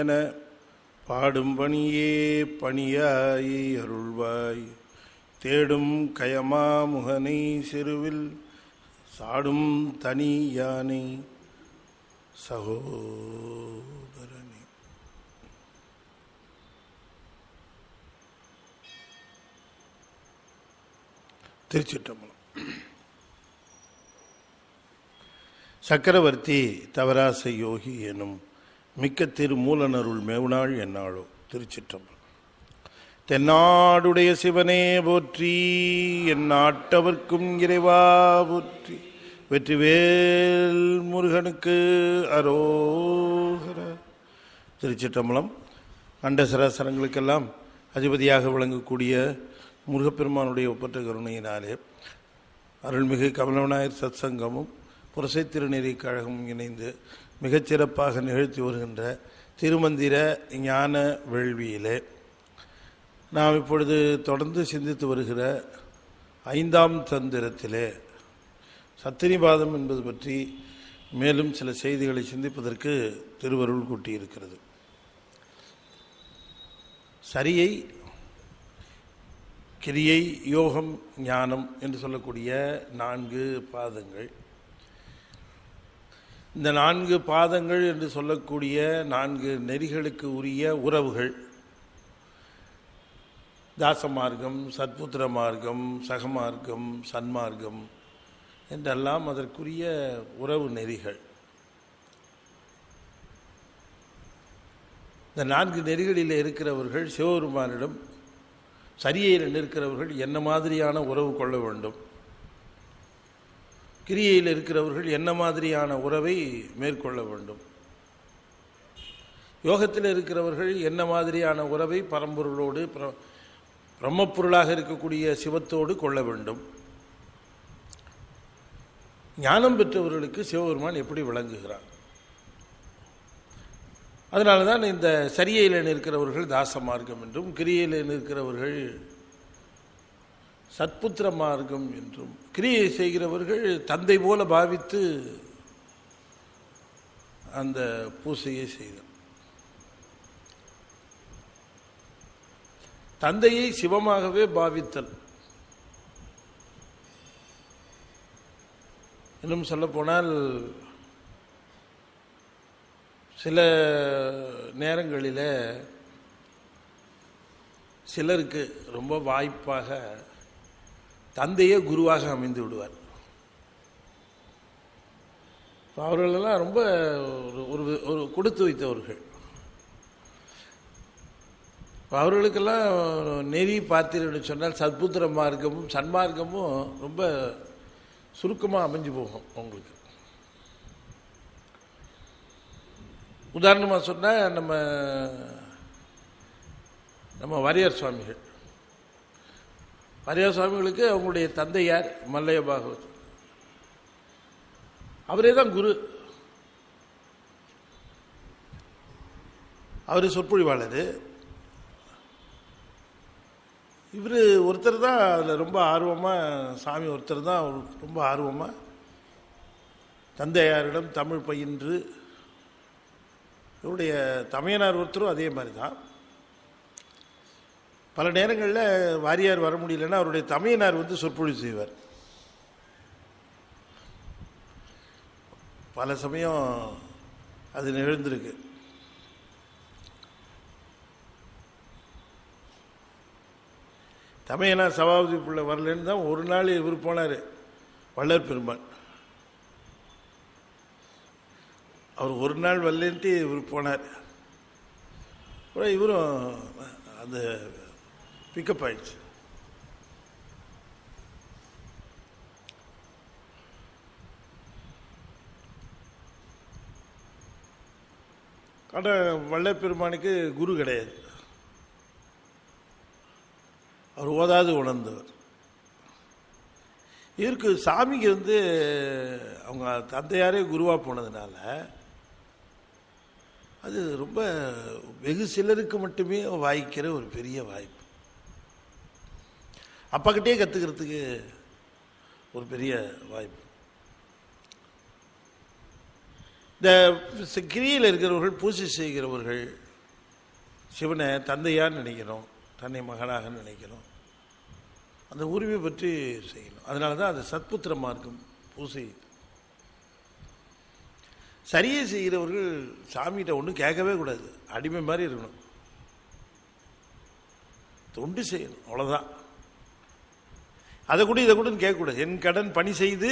என பாடும் பணியே பணியாய் அருள்வாய். தேடும் கயமா முகனை சிறுவில் சாடும் தனி யானை சகோதரனே. திருச்சிற்றம்பலம். சக்கரவர்த்தி தவராச யோகி எனும் மிக்க திருமூலனருள் மேவுநாள் என்னாளோ. திருச்சிற்றம்பலம். தென்னாடுடைய சிவனே போற்றி, என் நாட்டவர்க்கும் இறைவா போற்றி. வெற்றிவேல் முருகனுக்கு அரோகர. திருச்சிற்றம்பலம். அண்ட சராசரங்களுக்கெல்லாம் அதிபதியாக விளங்கக்கூடிய முருகப்பெருமானுடைய ஒப்பற்ற கருணையினாலே அருள்மிகு கமலநாயர் சத்சங்கமும் புரசை திருநெறி கழகமும் இணைந்து மிகச்சிறப்பாக நிகழ்த்தி வருகின்ற திருமந்திர ஞான வேள்வியிலே நாம் இப்பொழுது தொடர்ந்து சிந்தித்து வருகிற 5ஆம் தந்திரத்திலே சத்தினிபாதம் என்பது பற்றி மேலும் சில செய்திகளை சிந்திப்பதற்கு திருவருள் கூட்டியிருக்கிறது. சரியை, கிரியை, யோகம், ஞானம் என்று சொல்லக்கூடிய 4 பாதங்கள். இந்த 4 பாதங்கள் என்று சொல்லக்கூடிய 4 நெறிகளுக்கு உரிய உறவுகள் தாசமார்க்கம், சத்புத்திர மார்க்கம், சகமார்க்கம், சன்மார்க்கம் என்றெல்லாம் அதற்குரிய உறவு நெறிகள். இந்த 4 நெறிகளில் இருக்கிறவர்கள் சிவபெருமானிடம், சரியையில் நிற்கிறவர்கள் என்ன மாதிரியான உறவு கொள்ள வேண்டும், கிரியையில் இருக்கிறவர்கள் என்ன மாதிரியான உறவை மேற்கொள்ள வேண்டும், யோகத்தில் இருக்கிறவர்கள் என்ன மாதிரியான உறவை பரம்பொருளோடு பிரம்மப்பொருளாக இருக்கக்கூடிய சிவத்தோடு கொள்ள வேண்டும், ஞானம் பெற்றவர்களுக்கு சிவபெருமான் எப்படி விளங்குகிறார். அதனால தான் இந்த சரியையில் நிற்கிறவர்கள் தாச மார்க்கம் என்றும், கிரியையில் நிற்கிறவர்கள் சத்புத்திர மார்க்கம் என்றும், கிரியை செய்கிறவர்கள் தந்தை போல பாவித்து அந்த பூசையை செய்தார். தந்தையை சிவமாகவே பாவித்தல். இன்னும் சொல்லப்போனால் சில நேரங்களில் சிலருக்கு ரொம்ப வாய்ப்பாக தந்தையே குருவாக அமைந்து விடுவார். அவர்களெல்லாம் ரொம்ப ஒரு கொடுத்து வைத்தவர்கள். அவர்களுக்கெல்லாம் நெறி பார்த்தீர்கள்னு சொன்னால் சத்புத்திர மார்க்கமும் சன்மார்க்கமும் ரொம்ப சுருக்கமாக அமைஞ்சு போகும் உங்களுக்கு. உதாரணமாக சொன்னால் நம்ம வாரியார் சுவாமிகள், வாரியார் சுவாமிகளுக்கு அவங்களுடைய தந்தையார் மல்லைய பாகவத், அவரே தான் குரு. அவர் சொற்பொழிவாளர். இவர் ஒருத்தர் தான் அதில் ரொம்ப ஆர்வமாக, சாமி ஒருத்தர் தான் ரொம்ப ஆர்வமாக தந்தையாரிடம் தமிழ் பயின்று. இவருடைய தமையனார் ஒருத்தரும் அதே மாதிரி தான். பல நேரங்களில் வாரியார் வர முடியலன்னா அவருடைய தமையனார் வந்து சொற்பொழிவு செய்வார். பல சமயம் அது நிகழ்ந்திருக்கு. தமையனார் சபாபதி பிள்ளை வரலன்னு தான் ஒரு நாள் இவர் போனார், வள்ளல் பெருமான். அவர் ஒரு நாள் வரலன்ட்டு இவர் போனார். அப்புறம் இவரும் அந்த பிக்கப் ஆயிடுச்சு. ஆனால் வள்ளல் பெருமானுக்கு குரு கிடையாது. அவர் ஓதாது உணர்ந்தவர். இவருக்கு சாமிக்கு வந்து அவங்க தந்தையாரே குருவாக போனதுனால அது ரொம்ப வெகு சிலருக்கு மட்டுமே வாய்க்கிற ஒரு பெரிய வாய்ப்பு. அப்பாக்கிட்டே கற்றுக்கிறதுக்கு ஒரு பெரிய வாய்ப்பு. இந்த கிரியில் இருக்கிறவர்கள், பூஜை செய்கிறவர்கள் சிவனை தந்தையான்னு நினைக்கணும், தன்னை மகனாக நினைக்கணும், அந்த உரிமை பற்றி செய்யணும். அதனால தான் அது சத்புத்திர மார்க்கம் பூசை. சரியை செய்கிறவர்கள் சாமிகிட்ட ஒன்றும் கேட்கவே கூடாது, அடிமை மாதிரி இருக்கணும், தொண்டு செய்யணும், அவ்வளோதான். அதை கூட இதை கூட கேட்கக்கூடாது. என் கடன் பணி செய்து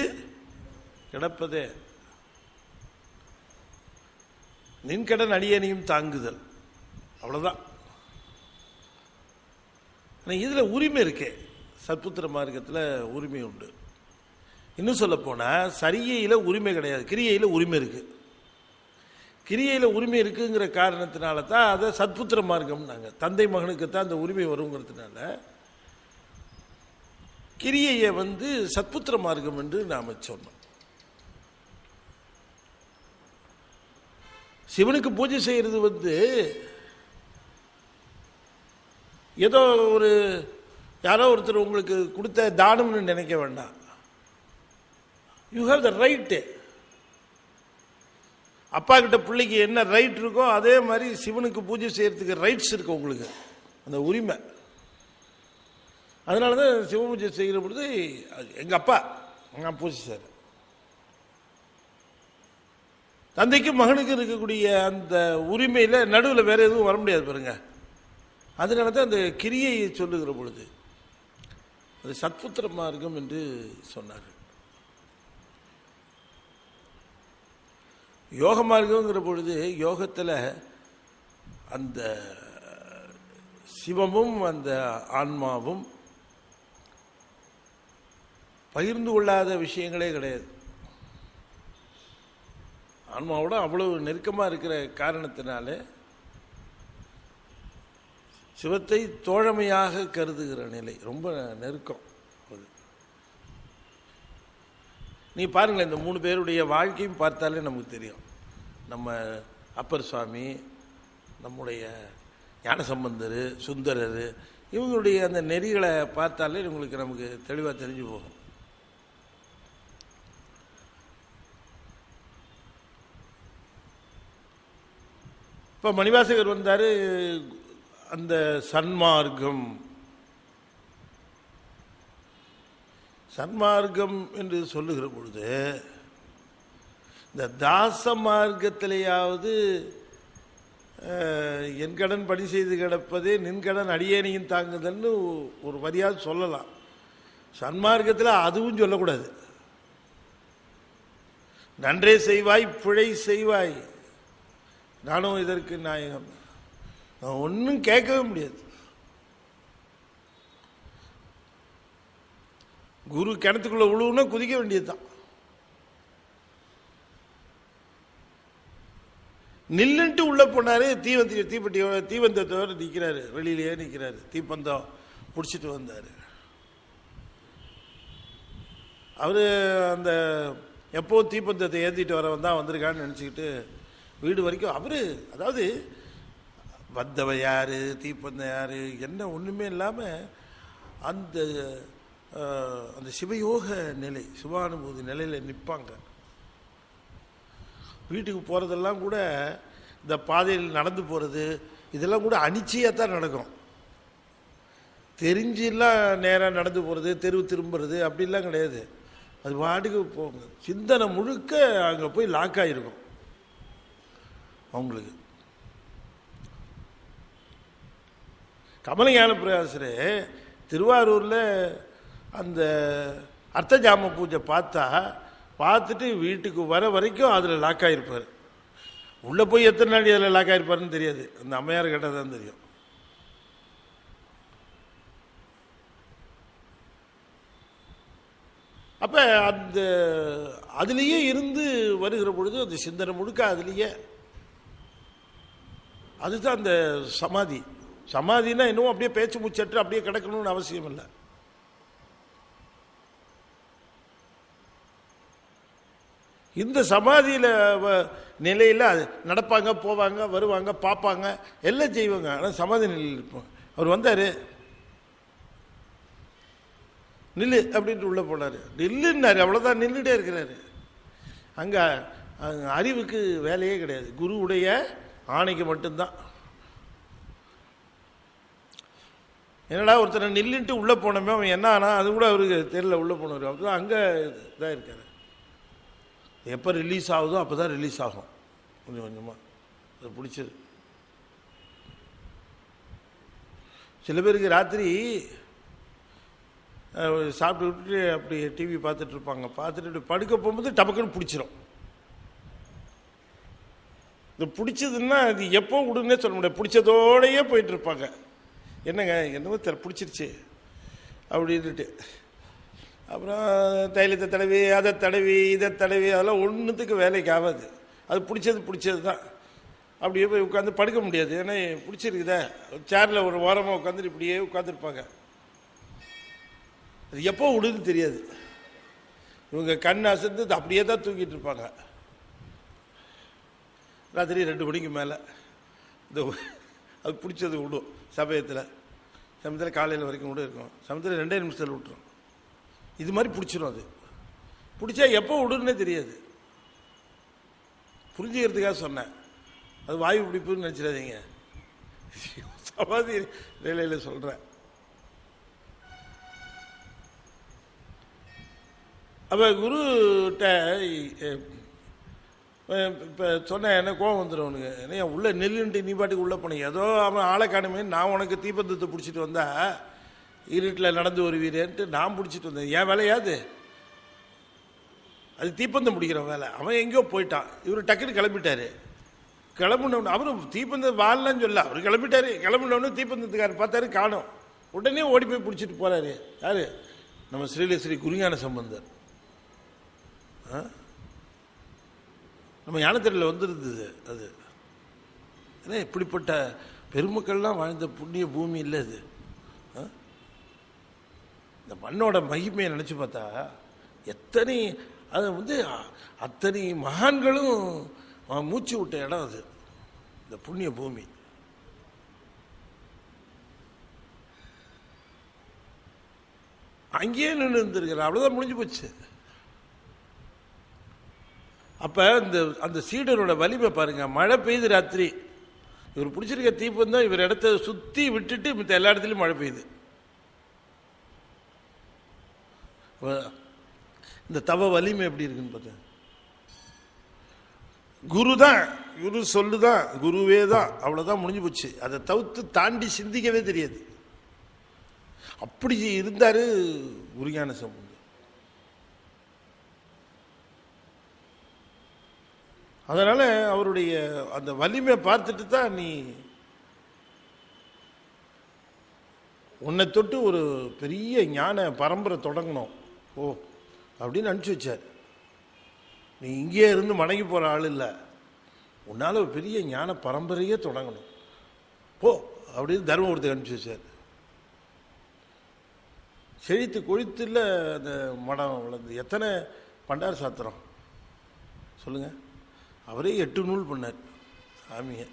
கிடப்பதே, நின் கடன் அடியனையும் தாங்குதல், அவ்வளோதான். ஆனால் இதில் உரிமை இருக்கே, சத்புத்திர மார்க்கத்தில் உரிமை உண்டு. இன்னும் சொல்ல போனால் சரியையில் உரிமை கிடையாது, கிரியையில் உரிமை இருக்குது. கிரியையில் உரிமை இருக்குங்கிற காரணத்தினால தான் அதை சத்புத்திர மார்க்கம். நாங்கள் தந்தை மகனுக்கு தான் அந்த உரிமை வருங்கிறதுனால கிரியையை சத்புத்திர மார்க்கம் என்று நாம் சொன்னோம். சிவனுக்கு பூஜை செய்கிறது ஏதோ ஒரு யாரோ ஒருத்தர் உங்களுக்கு கொடுத்த தானம்னு நினைக்க வேண்டாம். You have the right. அப்பா கிட்ட பிள்ளைக்கு என்ன ரைட் இருக்கோ அதே மாதிரி சிவனுக்கு பூஜை செய்யறதுக்கு ரைட்ஸ் இருக்கு உங்களுக்கு, அந்த உரிமை. அதனால தான் சிவ பூஜை செய்கிற பொழுது எங்கள் அப்பா நான் பூஜை செய்கிறேன். தந்தைக்கும் மகனுக்கு இருக்கக்கூடிய அந்த உரிமையில் நடுவில் வேற எதுவும் வர முடியாது பாருங்க. அதனால தான் அந்த கிரியையை சொல்லுகிற பொழுது அது சத்புத்திர மார்க்கம் என்று சொன்னார். யோக மார்க்கங்கிற பொழுது யோகத்தில் அந்த சிவமும் அந்த ஆன்மாவும் பகிர்ந்து கொள்ளாத விஷயங்களே கிடையாது. ஆன்மாவோட அவ்வளவு நெருக்கமாக இருக்கிற காரணத்தினாலே சிவத்தை தோழமையாக கருதுகிற நிலை ரொம்ப நெருக்கம். நீ பாருங்களேன், இந்த 3 பேருடைய வாழ்க்கையும் பார்த்தாலே நமக்கு தெரியும். நம்ம அப்பர் சுவாமி, நம்முடைய ஞானசம்பந்தர், சுந்தரர், இவங்களுடைய அந்த நெறிகளை பார்த்தாலே உங்களுக்கு நமக்கு தெளிவாக தெரிஞ்சு போகும். இப்போ மணிவாசகர் வந்தார், அந்த சன்மார்க்கம் சன்மார்க்கம் என்று சொல்லுகிற பொழுது இந்த தாச மார்க்கத்திலேயாவது என் கடன் பணி செய்து கிடப்பதே நின் கடன் அடியேனையும் தாங்குதல்னு ஒரு வரியாவது சொல்லலாம். சன்மார்க்கத்தில் அதுவும் சொல்லக்கூடாது. நன்றே செய்வாய் பிழை செய்வாய், நானும் இதற்கு நாயகம், ஒன்றும் கேட்கவே முடியாது. குரு கிணத்துக்குள்ள உழுவுன்னா குதிக்க வேண்டியதுதான். நில்லுன்ட்டு உள்ள போனாரு, தீவந்தத்தோடு நிற்கிறாரு, வெளியிலேயே நிற்கிறாரு, தீப்பந்தம் பிடிச்சிட்டு வந்தார். அவரு அந்த எப்போவும் தீப்பந்தத்தை ஏற்றிட்டு வரவன் தான் வந்திருக்கான்னு நினச்சிக்கிட்டு வீடு வரைக்கும் அவரு, அதாவது வந்தவ யாரு, தீப்பந்தம் யாரு என்ன ஒன்றுமே இல்லாமல் அந்த அந்த சிவயோக நிலை, சிவானுபூதி நிலையில் நிற்பாங்க. வீட்டுக்கு போகிறதெல்லாம் கூட இந்த பாதையில் நடந்து போகிறது இதெல்லாம் கூட அனிச்சையாக தான் நடக்கும். தெரிஞ்செல்லாம் நேராக நடந்து போகிறது, தெருவு திரும்புறது அப்படிலாம் கிடையாது. அது பாட்டுக்கு போங்க, சிந்தனை முழுக்க அங்கே போய் லாக் ஆகிருக்கும் அவங்களுக்கு. கமலஞான பிரகாசரே திருவாரூரில் அந்த அர்த்தஜாம பூஜை பார்த்துட்டு வீட்டுக்கு வர வரைக்கும் அதில் லாக் ஆகிருப்பார். உள்ளே போய் எத்தனை நாள் அதில் லாக் ஆகிருப்பாருன்னு தெரியாது, அந்த அம்மையார் கேட்டால் தான் தெரியும். அப்போ அந்த அதுலேயே இருந்து வருகிற பொழுது அந்த சிந்தனை முழுக்க அதுலேயே, அதுதான் அந்த சமாதி. சமாதினா இன்னும் அப்படியே பேச்சு மூச்சற்று அப்படியே கிடக்கணும்னு அவசியம் இல்லை. இந்த சமாதியில் நிலையில் நடப்பாங்க, போவாங்க, வருவாங்க, பார்ப்பாங்க, எல்லாம் செய்வாங்க. ஆனால் சமாதி நிலையில் இருப்போம். அவர் வந்தார், நில்லு அப்படின்ட்டு உள்ளே போனார். நில்லுன்னாரு, அவ்வளோதான், நின்றுட்டே இருக்கிறாரு. அங்கே அறிவுக்கு வேலையே கிடையாது, குருவுடைய ஆணைக்கு மட்டும்தான். என்னடா ஒருத்தனை நில்லுன்ட்டு உள்ளே போனோமே அவன் என்ன ஆனா அது கூட அவருக்கு தெரியல, உள்ளே போனவர் அப்போ அங்கே இதாக இருக்கார். எப்போ ரிலீஸ் ஆகுதோ அப்போ தான் ரிலீஸ் ஆகும் கொஞ்சம் கொஞ்சமாக. அது பிடிச்சது. சில பேருக்கு ராத்திரி சாப்பிட்டு விட்டுட்டு அப்படி டிவி பார்த்துட்டு இருப்பாங்க, பார்த்துட்டு படுக்க போகும்போது டபக்குன்னு பிடிச்சிரும். இது பிடிச்சதுன்னா அது எப்போ விடுன்னே சொல்ல முடியாது, பிடிச்சதோடையே போயிட்டு இருப்பாங்க. என்னங்க என்னவோ பிடிச்சிருச்சு அப்படின்ட்டு அப்புறம் தைலத்தை தடவி அதை தடவி இதை தடவி அதெல்லாம் ஒன்றுத்துக்கு வேலைக்கு ஆகாது. அது பிடிச்சது தான். அப்படியே போய் உட்காந்து படுக்க முடியாது, ஏன்னா பிடிச்சிருக்குதே. சேரில் ஒரு ஓரமாக உட்காந்துட்டு இப்படியே உட்காந்துருப்பாங்க. அது எப்போ விடுன்னு தெரியாது. இவங்க கண் அசந்து அப்படியே தான் தூக்கிட்டு இருப்பாங்க. ராத்திரி 2 மணிக்கு மேலே இந்த அது பிடிச்சது விடும். சமயத்தில் காலையில் வரைக்கும் கூட இருக்கும், சமயத்தில் 2 நிமிஷத்தில் விட்டுரும். இது மாதிரி பிடிச்சிரும். அது பிடிச்சா எப்போ விடுன்னே தெரியாது. புரிஞ்சுக்கிறதுக்காக சொன்னேன், அது வாயு பிடிப்புன்னு நினச்சிடாதீங்க, சமாதி நிலையில் சொல்கிறேன். அப்போ குருட்ட இப்போ சொன்னேன், என்ன கோவம் வந்துடும் அவனுக்கு. ஏன்னா உள்ளே நெல்லுன்ட்டு நீ பாட்டுக்கு உள்ளே போனீங்க, ஏதோ அவன் ஆளை காணுமே, நான் உனக்கு தீப்பந்தத்தை பிடிச்சிட்டு வந்தா இருட்டில் நடந்து வருவீரேன்ட்டு நான் பிடிச்சிட்டு வந்தேன். என் வேலையாது அது, தீப்பந்தம் பிடிக்கிற வேலை. அவன் எங்கேயோ போயிட்டான், இவர் டக்குன்னு கிளம்பிட்டாரு. கிளம்புனவனு அவரும் தீப்பந்தம் வாழலான்னு சொல்ல, அவர் கிளம்பிட்டாரு. கிளம்புனவனு தீப்பந்தத்துக்காரர் பார்த்தாரு, காணும். உடனே ஓடி போய் பிடிச்சிட்டு போறாரு. யாரு? நம்ம ஸ்ரீ குருஞான சம்பந்தர். நம்ம ஞானத்திரையில் வந்துருந்தது அது. ஏன்னா இப்படிப்பட்ட பெருமக்கள்லாம் வாழ்ந்த புண்ணிய பூமி இல்லை அது. இந்த மண்ணோட மகிமையை நினச்சி பார்த்தா எத்தனை, அது அத்தனை மகான்களும் மூச்சு விட்ட இடம் அது, இந்த புண்ணிய பூமி. அங்கேயே நின்று இருந்திருக்கிற, அவ்வளோதான், முடிஞ்சு போச்சு. அப்போ அந்த சீடரோட வலிமை பாருங்க. மழை பெய்யுது ராத்திரி, இவர் பிடிச்சிருக்க தீப்பந்தம் இவர் இடத்த சுற்றி விட்டுட்டு மித்த எல்லா இடத்துலையும் மழை பெய்யுது. இந்த தவ வலிமை எப்படி இருக்குன்னு பார்த்தேன். குரு தான், குரு சொல்லுதான், குருவே தான், அவ்வளோதான், முடிஞ்சு போச்சு. அதை தவிர்த்து தாண்டி சிந்திக்கவே தெரியாது. அப்படி இருந்தாரு குருஞான சம்பந்தர். அதனால அவருடைய அந்த வலிமையை பார்த்துட்டு தான் நீ உன்னை தொட்டு ஒரு பெரிய ஞான பரம்பரை தொடங்கணும் ஓ அப்படின்னு அனுப்பிச்சி வச்சார். நீ இங்கே இருந்து மடங்கி போகிற ஆள் இல்லை, உன்னால் ஒரு பெரிய ஞான பரம்பரையே தொடங்கணும் போ அப்படின்னு தர்மபுரத்துக்கு அனுப்பிச்சி வச்சார். செழித்து கொழித்துல அந்த மடம் வளர்ந்து எத்தனை பண்டார சாத்திரம் சொல்லுங்க. அவரே 8 நூல் பண்ணார் சாமியை.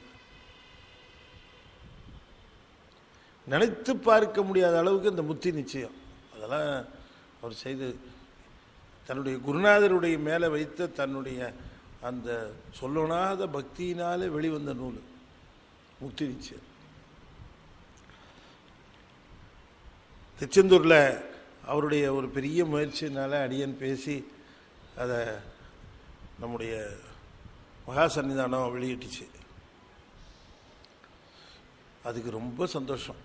நினைத்து பார்க்க முடியாத அளவுக்கு இந்த முத்தி நிச்சயம் அதெல்லாம் அவர் செய்து தன்னுடைய குருநாதருடைய மேலே வைத்த தன்னுடைய அந்த சொல்லொணாத பக்தியினாலே வெளிவந்த நூல் முத்தி நிச்சயம். திருச்செந்தூரில் அவருடைய ஒரு பெரிய முயற்சினால அடியன் பேசி அதை நம்முடைய மகா சன்னிதானம் வெளியிட்டுச்சு. அதுக்கு ரொம்ப சந்தோஷம்.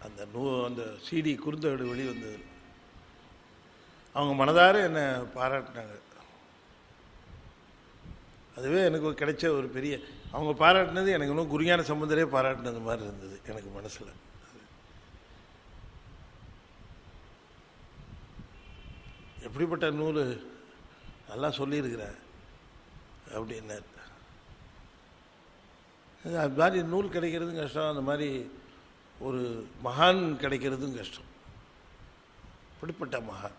அந்த சிடி குறுந்தகடு வெளிவந்தது அவங்க மனதார என்னை பாராட்டினாங்க. அதுவே எனக்கு கிடைச்ச ஒரு பெரிய, அவங்க பாராட்டினது எனக்கு இன்னும் குருஞான சம்பந்தரே பாராட்டினது மாதிரி இருந்தது எனக்கு மனசில். எப்படிப்பட்ட நூல் நல்லா சொல்லியிருக்கிறேன் அப்படின்னார். அது மாதிரி நூல் கிடைக்கிறதும் கஷ்டம், அந்த மாதிரி ஒரு மகான் கிடைக்கிறதும் கஷ்டம். அப்படிப்பட்ட மகான்.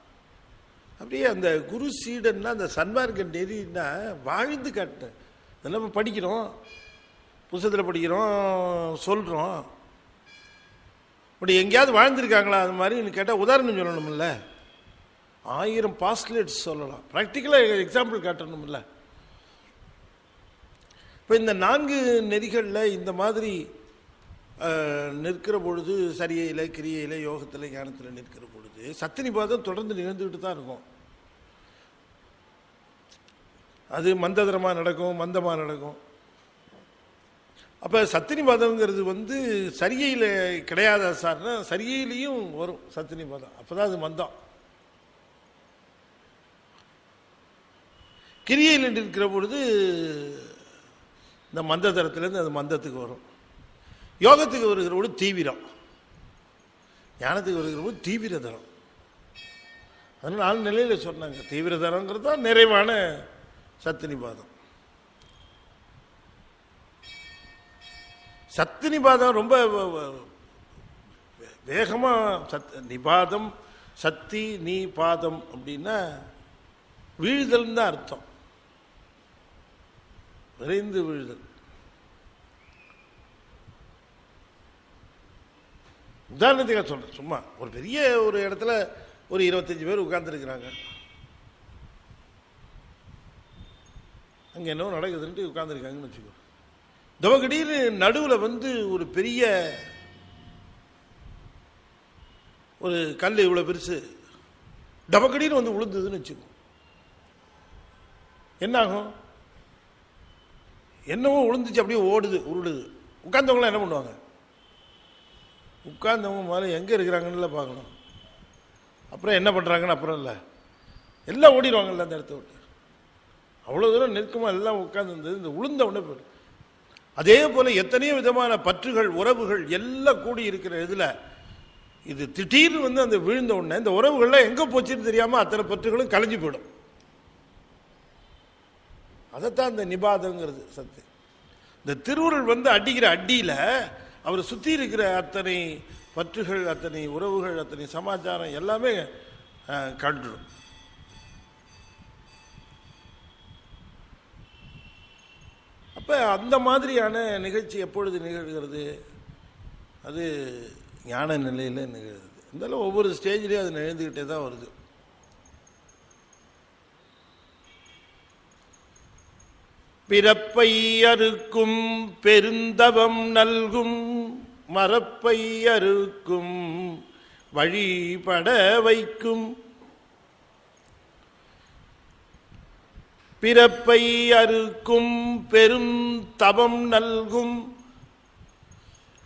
அப்படியே அந்த குரு சீடன்னா அந்த சன்மார்க்க நெறின்னா வாழ்ந்து காட்டினேன். இதெல்லாம் நம்ம படிக்கிறோம், புத்தகத்தில் படிக்கிறோம், சொல்கிறோம். அப்படி எங்கேயாவது வாழ்ந்துருக்காங்களா அது மாதிரி கேட்டால் உதாரணம் சொல்லணும்ல. 1000 பாஸ்லேட்ஸ் சொல்லலாம், ப்ராக்டிக்கலாக எக்ஸாம்பிள் காட்டணும்ல. இப்போ இந்த 4 நெறிகளில் இந்த மாதிரி நிற்கிற பொழுது, சரியில கிரியையில் யோகத்தில் ஞானத்தில் நிற்கிற பொழுது சத்தினிபாதம் தொடர்ந்து நிகழ்ந்துக்கிட்டு தான் இருக்கும். அது மந்ததரமாக நடக்கும், மந்தமாக நடக்கும். அப்போ சத்தினிபாதம்ங்கிறது சரியில கிடையாதா சார்னா சரியிலையும் வரும் சத்தினிபாதம். அப்போ தான் அது மந்தம். கிரியையில் இருக்கிற பொழுது இந்த மந்ததரத்திலேருந்து அது மந்தத்துக்கு வரும். யோகத்துக்கு வருகிற பொழுது தீவிரம், ஞானத்துக்கு வருகிற போது தீவிரதரம். அதனால 4 நிலையில் சொன்னாங்க. தீவிரதரங்கிறது தான் நிறைவான சத்தினிபாதம். சத்தினிபாதம் ரொம்ப வேகமாக நிபாதம் சக்தி நீ பாதம் அப்படின்னா வீழ்தல் தான் அர்த்தம். விரைந்து வீழ்தல். உதாரணத்துக்காக சொல்றேன். சும்மா ஒரு பெரிய ஒரு இடத்துல ஒரு 25 பேர் உட்கார்ந்துருக்கிறாங்க. அங்கே என்ன நடக்குதுன்ட்டு உட்கார்ந்துருக்காங்கன்னு வச்சுக்கோ. தவகடின்னு நடுவில் ஒரு பெரிய ஒரு கல் இவ்வளோ பெருசு டபக்கடின்னு விழுந்ததுன்னு வச்சுக்கோ. என்னாகும்? என்னவோ விழுந்துச்சு, அப்படியே ஓடுது, உருடுது. உட்கார்ந்தவங்களாம் என்ன பண்ணுவாங்க? உட்கார்ந்தவங்க முதல்ல எங்கே இருக்கிறாங்கன்னு பார்க்கணும். அப்புறம் என்ன பண்ணுறாங்கன்னு அப்புறம் இல்லை, எல்லாம் ஓடிடுவாங்கல்ல அந்த இடத்த விட்டு. அவ்வளோ தூரம் நெருக்கமாக எல்லாம் உட்கார்ந்து இந்த உளுந்த உடனே போயிடும். அதே போல் எத்தனையோ விதமான பற்றுகள் உறவுகள் எல்லாம் கூடி இருக்கிற இதில் இது திடீர்னு அந்த விழுந்த உடனே இந்த உறவுகள்லாம் எங்கே போச்சுன்னு தெரியாமல் அத்தனை பற்றுகளும் கலைஞ்சு போயிடும். அதைத்தான் இந்த நிபாதங்கிறது சத்து. இந்த திருவுருள் அடிக்கிற அடியில் அவரை சுற்றி இருக்கிற அத்தனை பற்றுகள், அத்தனை உறவுகள், அத்தனை சமாச்சாரம் எல்லாமே கண்டுடும். அப்போ அந்த மாதிரியான நிகழ்ச்சி எப்பொழுது நிகழ்கிறது? அது ஞான நிலையில் நிகழ்கிறது. இருந்தாலும் ஒவ்வொரு ஸ்டேஜ்லேயும் அது நிகழ்ந்துக்கிட்டே தான் வருது. பிறப்பை அறுக்கும் பெருந்தவம் நல்கும் மரப்பை அறுக்கும் வழிபட வைக்கும். பிறப்பை அறுக்கும் பெரும் தவம் நல்கும்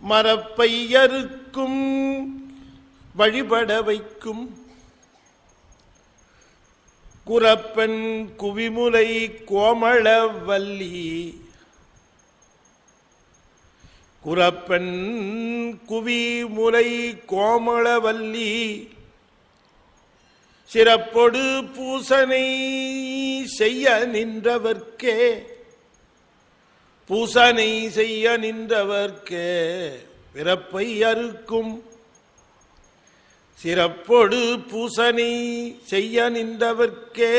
மரப்பை அறுக்கும் வழிபட வைக்கும். குரப்பன் குவிமுலை கோமளவல்லி குரப்பன் குவிமுலை கோமளவல்லி சிறப்பொடு பூசனை செய்ய நின்றவர்க்கே பூசனை செய்ய நின்றவர்க்கே பிறப்பை அறுக்கும் சிறப்பொடு பூசனை செய்ய நின்றவர்க்கே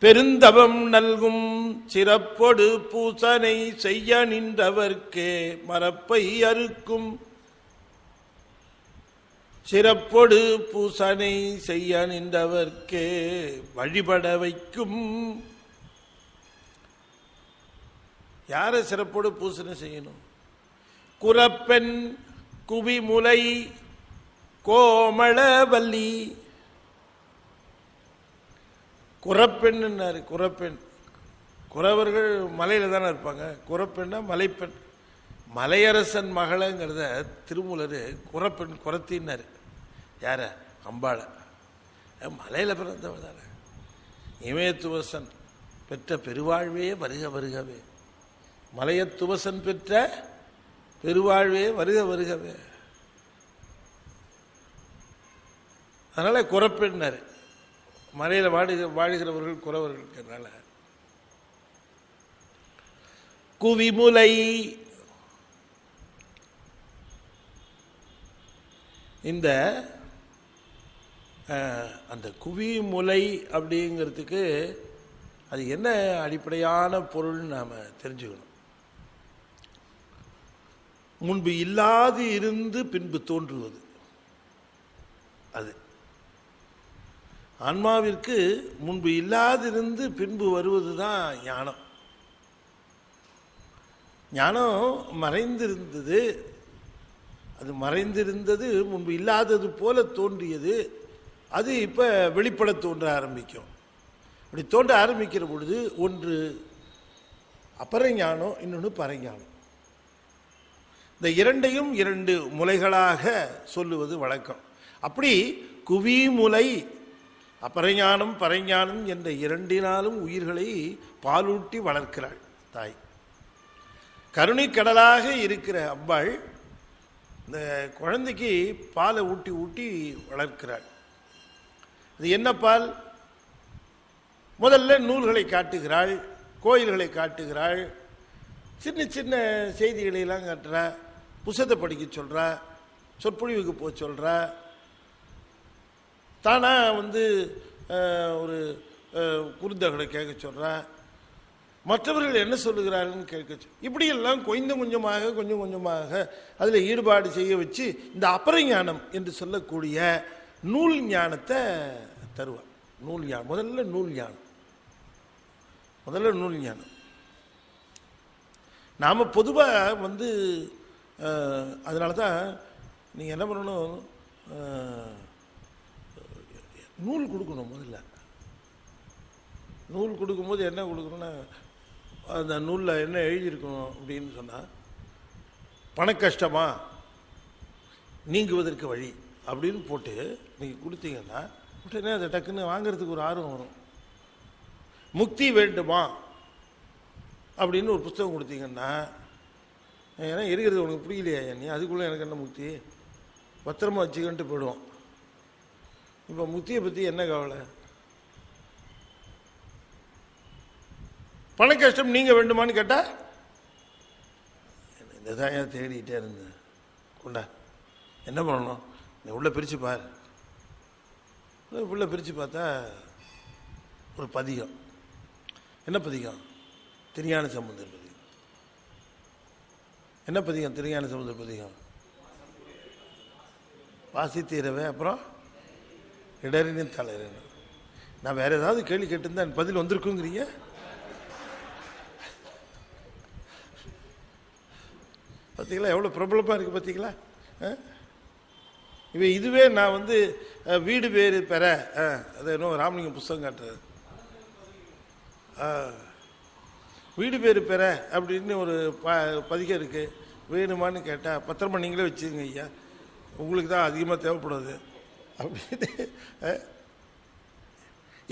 பெருந்தவம் நல்கும் சிறப்பொடு பூசனை செய்ய நின்றவர்க்கே மரப்பை அறுக்கும் சிறப்பொடு பூசனை செய்ய நின்றவர்க்கே வழிபட வைக்கும். யாரை சிறப்போடு பூசனை செய்யணும்? குரப்பெண் குவிமுலை கோமளவல்லி. குரப்பெண்ணாரு. குரப்பெண், குறவர்கள் மலையில தானே இருப்பாங்க. குரப்பெண்ணா மலைப்பெண். மலையரசன் மகளங்கிறத திருமூலர் குரப்பெண் குரத்தின்னாரு. யார? அம்பாளை. மலையில பிறந்தவள் தானே. இமயத்துவசன் பெற்ற பெருவாழ்வே வருக வருகவே. மலையத்துவசன் பெற்ற பெருவாழ்வே வருக வருகவே. அதனால குரப்பெண்ணாரு. மலையில் வாழுகிறவர்கள் குறவர்களுக்குனால. குவிமுலை, இந்த அந்த குவிமுலை அப்படிங்கிறதுக்கு அது என்ன அடிப்படையான பொருள்னு நாம் தெரிஞ்சுக்கணும். முன்பு இல்லாது இருந்து பின்பு தோன்றுவது. அது ஆன்மாவிற்கு முன்பு இல்லாதிருந்து பின்பு வருவது தான் ஞானம். ஞானம் மறைந்திருந்தது, அது மறைந்திருந்தது முன்பு இல்லாதது போல தோன்றியது, அது இப்போ வெளிப்பட தோன்ற ஆரம்பிக்கும். அப்படி தோன்ற ஆரம்பிக்கிற பொழுது ஒன்று அபரஞானம், இன்னொன்று பரஞானம். இந்த இரண்டையும் இரண்டு முலைகளாக சொல்லுவது வழக்கம். அப்படி குவிமுலை அபரஞானம் பரஞானம் என்ற இரண்டினாலும் உயிர்களை பாலூட்டி வளர்க்கிறாள் தாய். கருணைக்கடலாக இருக்கிற அம்பாள் இந்த குழந்தைக்கு பாலை ஊட்டி ஊட்டி வளர்க்கிறாள். அது என்ன பால்? முதல்ல நூல்களை காட்டுகிறாள், கோயில்களை காட்டுகிறாள், சின்ன சின்ன செய்திகளையெல்லாம் காட்டுறா, புத்தகத்தை படிக்க சொல்கிறா, சொற்பொழிவுக்கு போக சொல்கிறா, தானா ஒரு குருந்தகளை கேட்க சொல்கிறா, மற்றவர்கள் என்ன சொல்லுகிறார்கள் கேட்க இப்படியெல்லாம் கொஞ்சம் கொஞ்சமாக அதில் ஈடுபாடு செய்ய வச்சு இந்த அபரஞானம் என்று சொல்லக்கூடிய நூல் ஞானத்தை தருவார். நூல் ஞானம் முதல்ல நூல் ஞானம். நாம் பொதுவாக அதனால தான் நீங்கள் என்ன பண்ணணும், நூல் கொடுக்கணும். முதல்ல நூல் கொடுக்கும்போது என்ன கொடுக்கணும்னா, அந்த நூலில் என்ன எழுதியிருக்கணும் அப்படின்னு சொன்னால், பண கஷ்டமா நீங்குவதற்கு வழி அப்படின்னு போட்டு நீங்கள் கொடுத்தீங்கன்னா உடனே அதை டக்குன்னு வாங்கிறதுக்கு ஒரு ஆர்வம் வரும். முக்தி வேண்டுமா அப்படின்னு ஒரு புத்தகம் கொடுத்தீங்கன்னா, ஏன்னா இருக்கிறது உனக்கு பிடிக்கலையா, நீ அதுக்குள்ளே எனக்கு என்ன முக்தி, பத்திரமா வச்சுக்கிட்டு போயிடுவோம். இப்போ முக்தியை பற்றி என்ன கவலை? பண கஷ்டம் நீங்க வேண்டுமான்னு கேட்டா, இந்த தான் தேடிட்டே இருந்தேன். கொண்டா, என்ன பண்ணணும், நீ உள்ள பிரித்து பார். உள்ள பிரித்து பார்த்தா ஒரு பதிகம். என்ன பதிகம்? திருஞான சம்பந்தர் பதிகம். என்ன பதிகம்? திருஞான சம்பந்தர் பதிகம். வாசித்தீரவே, அப்புறம் இடறின தலைவன். நான் வேற ஏதாவது கேள்வி கேட்டிருந்தா பதில் வந்திருக்குங்கிறீங்க. பார்த்தீங்களா எவ்வளோ பிரபலமாக இருக்குது? பார்த்தீங்களா? இப்போ இதுவே நான் வீடு பேர் பெற, அதை இன்னும் ராமலிங்கம் புஸ்தகம் காட்டுறது, வீடு பேர் பெற அப்படின்னு ஒரு பதிகம் இருக்குது. வேணுமான்னு கேட்டால், பத்திரமா நீங்களே வச்சுருங்க ஐயா, உங்களுக்கு தான் அதிகமாக தேவைப்படுது அப்படின்னு.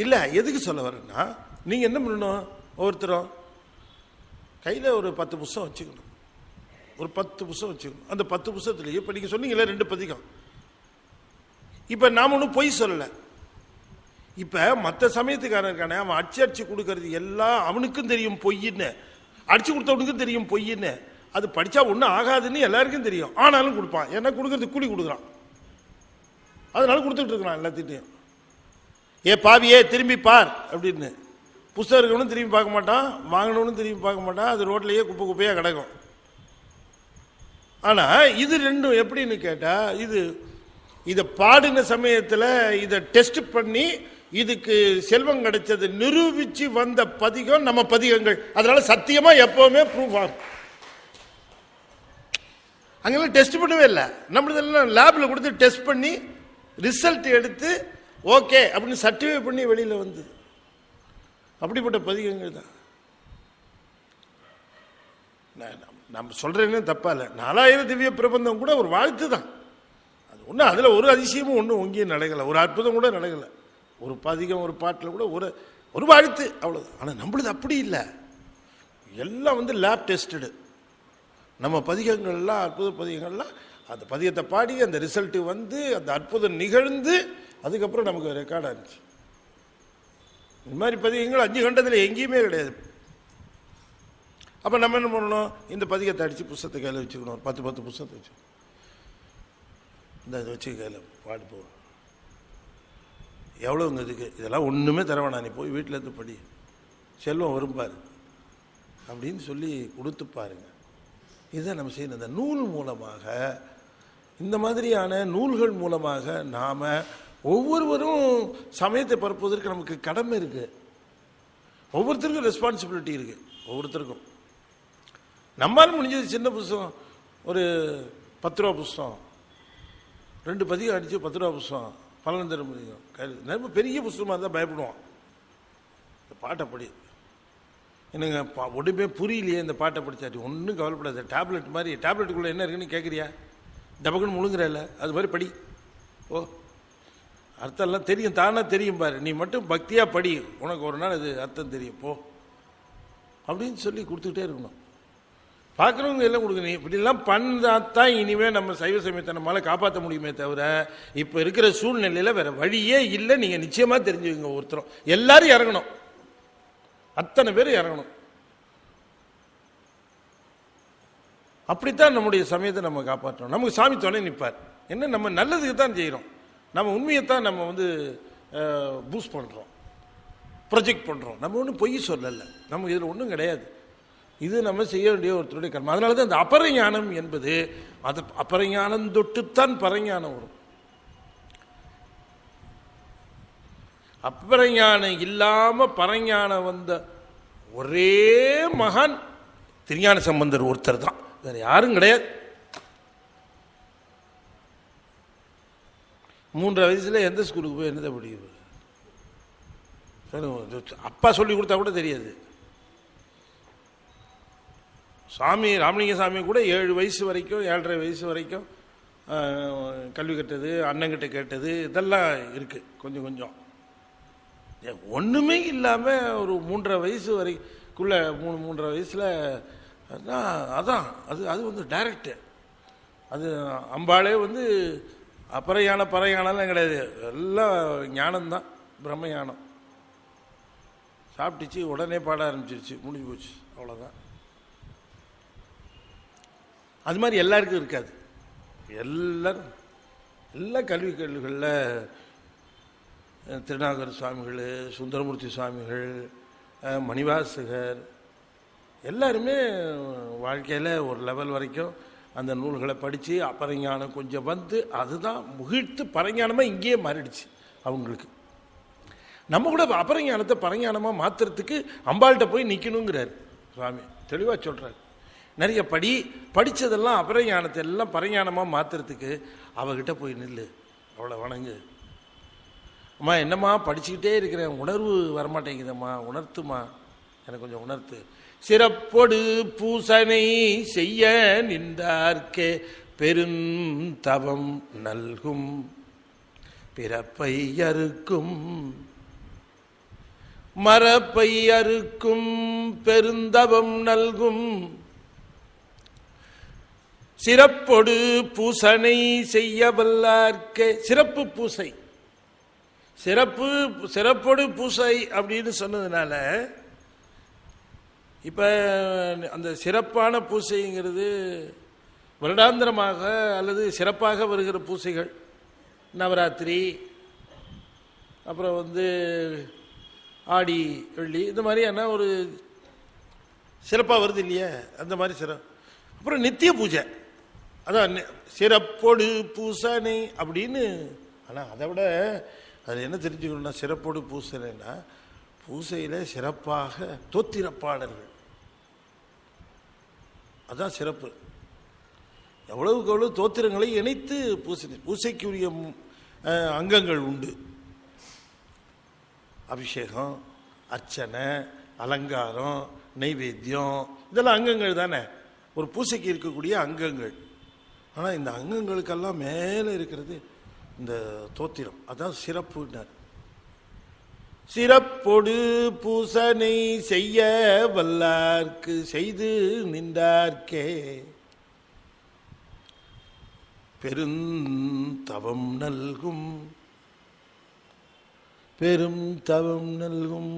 இல்லை, எதுக்கு சொல்ல வரேன்னா, நீங்கள் என்ன பண்ணணும், ஒவ்வொருத்தரும் கையில் ஒரு 10 புஸ்தகம் வச்சுக்கணும். ஒரு 10 புஸ்தகம் வச்சுக்கணும். அந்த 10 புஸ்தகத்துலேயே இப்போ நீங்கள் சொன்னீங்களே 2 பதிகம். இப்போ நாம் ஒன்றும் பொய் சொல்லலை. இப்போ மற்ற சமயத்துக்காரன் இருக்கானே, அவன் அடிச்சு கொடுக்கறது எல்லாம் அவனுக்கும் தெரியும் பொய்ன்னு, அடிச்சு கொடுத்தவனுக்கும் தெரியும் பொய்ன்னு. அது படித்தா ஒன்றும் ஆகாதுன்னு எல்லாருக்கும் தெரியும், ஆனாலும் கொடுப்பான். ஏன்னா கொடுக்கறது கூலி கொடுக்குறான், அதனால கொடுத்துட்டு இருக்கிறான் எல்லாத்திட்டையும். ஏ பாவியே திரும்பி பார் அப்படின்னு. புஸ்தகம் இருக்கணும் திரும்பி பார்க்க மாட்டான், வாங்கணும்னு திரும்பி பார்க்க மாட்டான், அது ரோட்லேயே குப்பையாக கிடக்கும். ஆனால் இது ரெண்டும் எப்படின்னு கேட்டால், இதை பாடின சமயத்தில் இதை டெஸ்ட் பண்ணி இதுக்கு செல்வம் கிடைச்சது நிரூபித்து வந்த பதிகம் நம்ம பதிகங்கள். அதனால சத்தியமாக எப்போவுமே ப்ரூஃப் ஆகும். அங்கெல்லாம் டெஸ்ட் பண்ணவே இல்லை, நம்மளதெல்லாம் லேபில் கொடுத்து டெஸ்ட் பண்ணி ரிசல்ட் எடுத்து ஓகே அப்படின்னு சர்டிஃபை பண்ணி வெளியில் வந்தது. அப்படிப்பட்ட பதிகங்கள் தான். நம்ம சொல்கிறேன்னு தப்பா இல்லை, 4000 திவ்ய பிரபந்தம் கூட ஒரு வாழ்த்து தான். அது ஒன்றும் அதில் ஒரு அதிசயமும் ஒன்றும் ஒங்கியும் நடக்கலை, ஒரு அற்புதம் கூட நடக்கலை. ஒரு பதிகம் ஒரு பாட்டில் கூட ஒரு வாழ்த்து, அவ்வளோதான். ஆனால் நம்மளது அப்படி இல்லை, எல்லாம் லேப் டெஸ்டடு. நம்ம பதிகங்கள்லாம் அற்புத பதிகங்கள்லாம் அந்த பதிகத்தை பாடி அந்த ரிசல்ட்டு அந்த அற்புதம் நிகழ்ந்து அதுக்கப்புறம் நமக்கு ரெக்கார்ட் ஆச்சு. இந்த மாதிரி பதிகங்கள் 5 கண்டத்தில் எங்கேயுமே கிடையாது. அப்போ நம்ம என்ன பண்ணணும், இந்த பதிகத்தை அடித்து புஸ்தகத்தை கையில் வச்சுக்கணும். 10 புஸ்தகத்தை வச்சு இந்த இதை வச்சு கையில் பாடு போவோம். எவ்வளோங்க இதுக்கு, இதெல்லாம் ஒன்றுமே தரவேணா, நீ போய் வீட்டில் இருந்து படி, செல்வம் வரும்பார் அப்படின்னு சொல்லி கொடுத்து பாருங்க. இதுதான் நம்ம செய்யணும். இந்த நூல் மூலமாக, இந்த மாதிரியான நூல்கள் மூலமாக நாம் ஒவ்வொருவரும் சமயத்தை பரப்புவதற்கு நமக்கு கடமை இருக்குது. ஒவ்வொருத்தருக்கும் ரெஸ்பான்சிபிலிட்டி இருக்குது. ஒவ்வொருத்தருக்கும் நம்மால் முடிஞ்சது சின்ன புஸ்தகம், ஒரு 10 ரூபா புஸ்தகம், 2 பதிகம் அடித்து 10 ரூபா புஸ்தகம், பலன் தர முடியும். நம்ம பெரிய புஸ்தகமாக இருந்தால் பயப்படுவான். இந்த பாட்டை படி, என்னங்க ஒன்றுமே புரியலையே இந்த பாட்டை படித்தாட்டி. ஒன்றும் கவலைப்படாது, டேப்லெட் மாதிரி. டேப்லெட்டுக்குள்ளே என்ன இருக்குன்னு கேட்குறியா? டபக்குன்னு முழுங்குறல, அது மாதிரி படி. ஓ, அர்த்தம்லாம் தெரியும், தானே தெரியும் பாரு, நீ மட்டும் பக்தியாக படி, உனக்கு ஒரு நாள் அது அர்த்தம் தெரியும் போ அப்படின்னு சொல்லி கொடுத்துக்கிட்டே இருக்கணும். பார்க்குறவங்க எல்லாம் கொடுக்கணும். இப்படிலாம் பண்ணாதான் இனிமேல் நம்ம சைவ சமயத்தை நம்மளால் காப்பாற்ற முடியுமே தவிர, இப்போ இருக்கிற சூழ்நிலையில் வேறு வழியே இல்லை. நீங்கள் நிச்சயமாக தெரிஞ்சுக்கங்க, ஒருத்தரும் எல்லாரும் இறங்கணும், அத்தனை பேர் இறங்கணும். அப்படித்தான் நம்முடைய சமயத்தை நம்ம காப்பாற்றணும். நமக்கு சாமி துணை நிற்பார். என்ன, நம்ம நல்லதுக்கு தான் செய்கிறோம், நம்ம உண்மையைத்தான் நம்ம பூஸ்ட் பண்ணுறோம், ப்ரொஜெக்ட் பண்ணுறோம். நம்ம ஒன்றும் பொய் சொல்லலை, நம்ம இதில் ஒன்றும் கிடையாது. இது நம்ம செய்ய வேண்டிய ஒருத்தருடைய கர்மம். அதனால தான் இந்த அபரஞானம் என்பது, அது அபரஞானம் தொட்டுத்தான் பரஞானம் வரும். அபரஞானம் இல்லாம பரஞானம் வந்த ஒரே மகான் திருஞான சம்பந்தர் ஒருத்தர் தான், வேற யாரும் கிடையாது. 3 வயசுல எந்த ஸ்கூலுக்கு போய் என்னதை படிக்கிறது? அப்பா சொல்லி கொடுத்தா கூட தெரியாது. சாமி ராமலிங்க சாமி கூட 7 வயசு வரைக்கும் 7.5 வயசு வரைக்கும் கல்வி கட்டது, அண்ணங்கிட்ட கேட்டது, இதெல்லாம் இருக்கு. கொஞ்சம் கொஞ்சம் ஒன்றுமே இல்லாமல் ஒரு 3.5 வயசு வரைக்குள்ள 3.5 வயசில் அதான் அது டைரக்டு. அது அம்பாளே பறையானலாம் கிடையாது, எல்லாம் ஞானம்தான், பிரம்ம ஞானம். சாப்பிட்டுச்சு, உடனே பாட ஆரம்பிச்சிருச்சு, முடிஞ்சு போச்சு, அவ்வளோதான். அது மாதிரி எல்லாருக்கும் இருக்காது. எல்லா கல்விகளில் திருநாகர் சுவாமிகள், சுந்தரமூர்த்தி சுவாமிகள், மணிவாசகர் எல்லாருமே வாழ்க்கையில் ஒரு லெவல் வரைக்கும் அந்த நூல்களை படித்து அபரஞானம் கொஞ்சம் அதுதான் முகிழ்த்து பரஞானமாக இங்கேயே மாறிடுச்சு அவங்களுக்கு. நம்ம கூட அபரஞானத்தை பரஞானமாக மாற்றுறதுக்கு அம்பாள்கிட்ட போய் நிற்கணுங்கிறார் சுவாமி, தெளிவாக சொல்கிறார். நிறைய படித்ததெல்லாம் அபரஞானத்தை எல்லாம் பரஞானமாக மாற்றுறதுக்கு அவகிட்ட போய் நில்லு, அவளை வணங்கு. அம்மா என்னம்மா படிச்சுக்கிட்டே இருக்கிறேன், உணர்வு வரமாட்டேங்குதம்மா, உணர்த்துமா, எனக்கு கொஞ்சம் உணர்த்து. சிறப்பொடு பூசனை செய்ய நின்றார்க்கே பெருந்தவம் நல்கும், பிறப்பை அறுக்கும் மரப்பை அறுக்கும் பெருந்தவம் நல்கும். சிறப்பொடு பூசனை செய்ய வல்லார்க்கே, சிறப்பு பூசை, சிறப்பொடு பூசை அப்படின்னு சொன்னதுனால இப்போ அந்த சிறப்பான பூசைங்கிறது வருடாந்திரமாக அல்லது சிறப்பாக வருகிற பூசைகள், நவராத்திரி, அப்புறம் ஆடி வெள்ளி, இந்த மாதிரியான ஒரு சிறப்பாக வருது இல்லையா, அந்த மாதிரி சிறப்பு. அப்புறம் நித்திய பூஜை, அதான் சிறப்பொடு பூசனை அப்படின்னு. ஆனால் அதை விட அது என்ன தெரிஞ்சுக்கணும்னா, சிறப்பொடு பூசனைன்னா பூசையில் சிறப்பாக தோத்திர பாடல்கள், அதுதான் சிறப்பு. எவ்வளவுக்கு எவ்வளவு தோத்திரங்களை இணைத்து பூசைக்குரிய அங்கங்கள் உண்டு. அபிஷேகம், அர்ச்சனை, அலங்காரம், நைவேத்தியம், இதெல்லாம் அங்கங்கள் தானே, ஒரு பூசைக்கு இருக்கக்கூடிய அங்கங்கள். ஆனால் இந்த அங்கங்களுக்கெல்லாம் மேலே இருக்கிறது இந்த தோத்திரம், அதான் சிறப்புனார். சிறப்பொடு பூசனை செய்ய வல்லார்க்கு செய்து நின்றார்க்கே பெருந்தவம் நல்கும், பெரும் தவம் நல்கும்,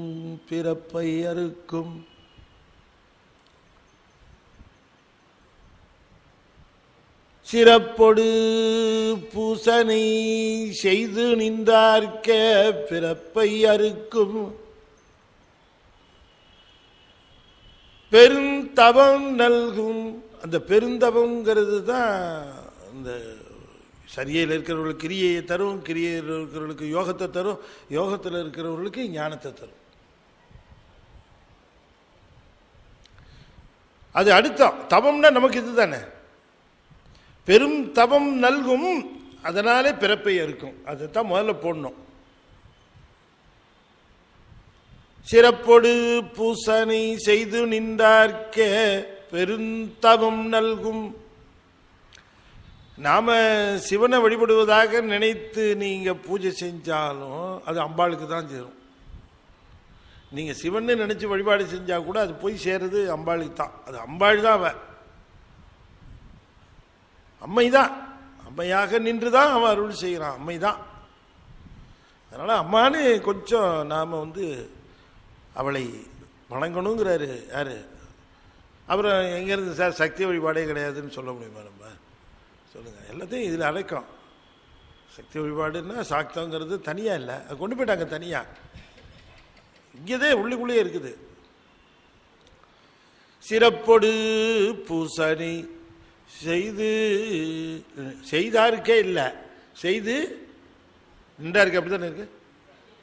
பிறப்பை அறுக்கும். சிறப்பொடு பூசனை செய்து நின்றார்க்க பிறப்பை அறுக்கும், பெருந்தவம் நல்கும். அந்த பெருந்தவங்கிறது தான் அந்த சரியில் இருக்கிறவர்களுக்கு கிரியையை தரும், கிரியையில் இருக்கிறவர்களுக்கு யோகத்தை தரும், யோகத்தில் இருக்கிறவர்களுக்கு ஞானத்தை தரும். அது அடுத்தம். தவம்னா நமக்கு இது தானே, பெரும் தவம் நல்கும், அதனாலே பிறப்பை இருக்கும். அதைத்தான் முதல்ல போடணும். சிறப்பொடு பூசனை செய்து நின்றார்க்க பெருந்தவம் நல்கும். நாம சிவனை வழிபடுவதாக நினைத்து நீங்க பூஜை செஞ்சாலும் அது அம்பாளுக்கு தான் சேரும். நீங்க சிவன்னு நினைச்சு வழிபாடு செஞ்சா கூட அது போய் சேருது அம்பாளுக்கு தான். அது அம்பாள் தான், அவ அம்மை தான், அம்மையாக நின்று தான் அவன் அருள் செய்கிறான், அம்மை தான். அதனால அம்மானு கொஞ்சம் நாம அவளை வணங்கணுங்கிறாரு. யாரு? அப்புறம் எங்கேருந்து சார் சக்தி வழிபாடே கிடையாதுன்னு சொல்ல முடியுமா நம்ம? சொல்லுங்கள். எல்லாத்தையும் இதில் அடைக்கும். சக்தி வழிபாடுன்னா சாக்தங்கிறது தனியாக இல்லை, அது கொண்டு போயிட்டாங்க தனியாக. இங்கேதே உள்ளுக்குள்ளேயே இருக்குது. சிறப்பொடு பூசணி செய்து செய்தாருக்கே இல்லை, செய்து நின்றாருக்கு. அப்படி தானே இருக்கு.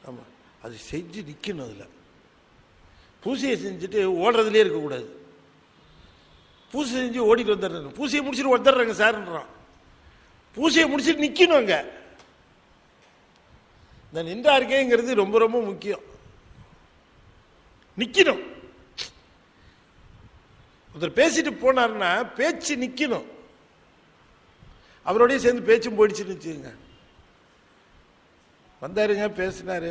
ஆமாம், அது செஞ்சு நிற்கணும். அதில் பூசையை செஞ்சுட்டு ஓடுறதுலேயே இருக்கக்கூடாது. பூசை செஞ்சு ஓடிட்டு வந்துடுறாங்க, பூசையை முடிச்சுட்டு வந்துடுறாங்க சார்ன்றான். பூசையை முடிச்சுட்டு நிற்கணும். அங்கே இந்த நின்றாருக்கேங்கிறது ரொம்ப ரொம்ப முக்கியம். நிற்கணும். ஒருத்தர் பேசிட்டு போனார்னா பேச்சு நிற்கணும். அவரோடய சேர்ந்து பேச்சும் போயிடுச்சுன்னு வச்சுக்கோங்க. வந்தாருங்க, பேசினாரு,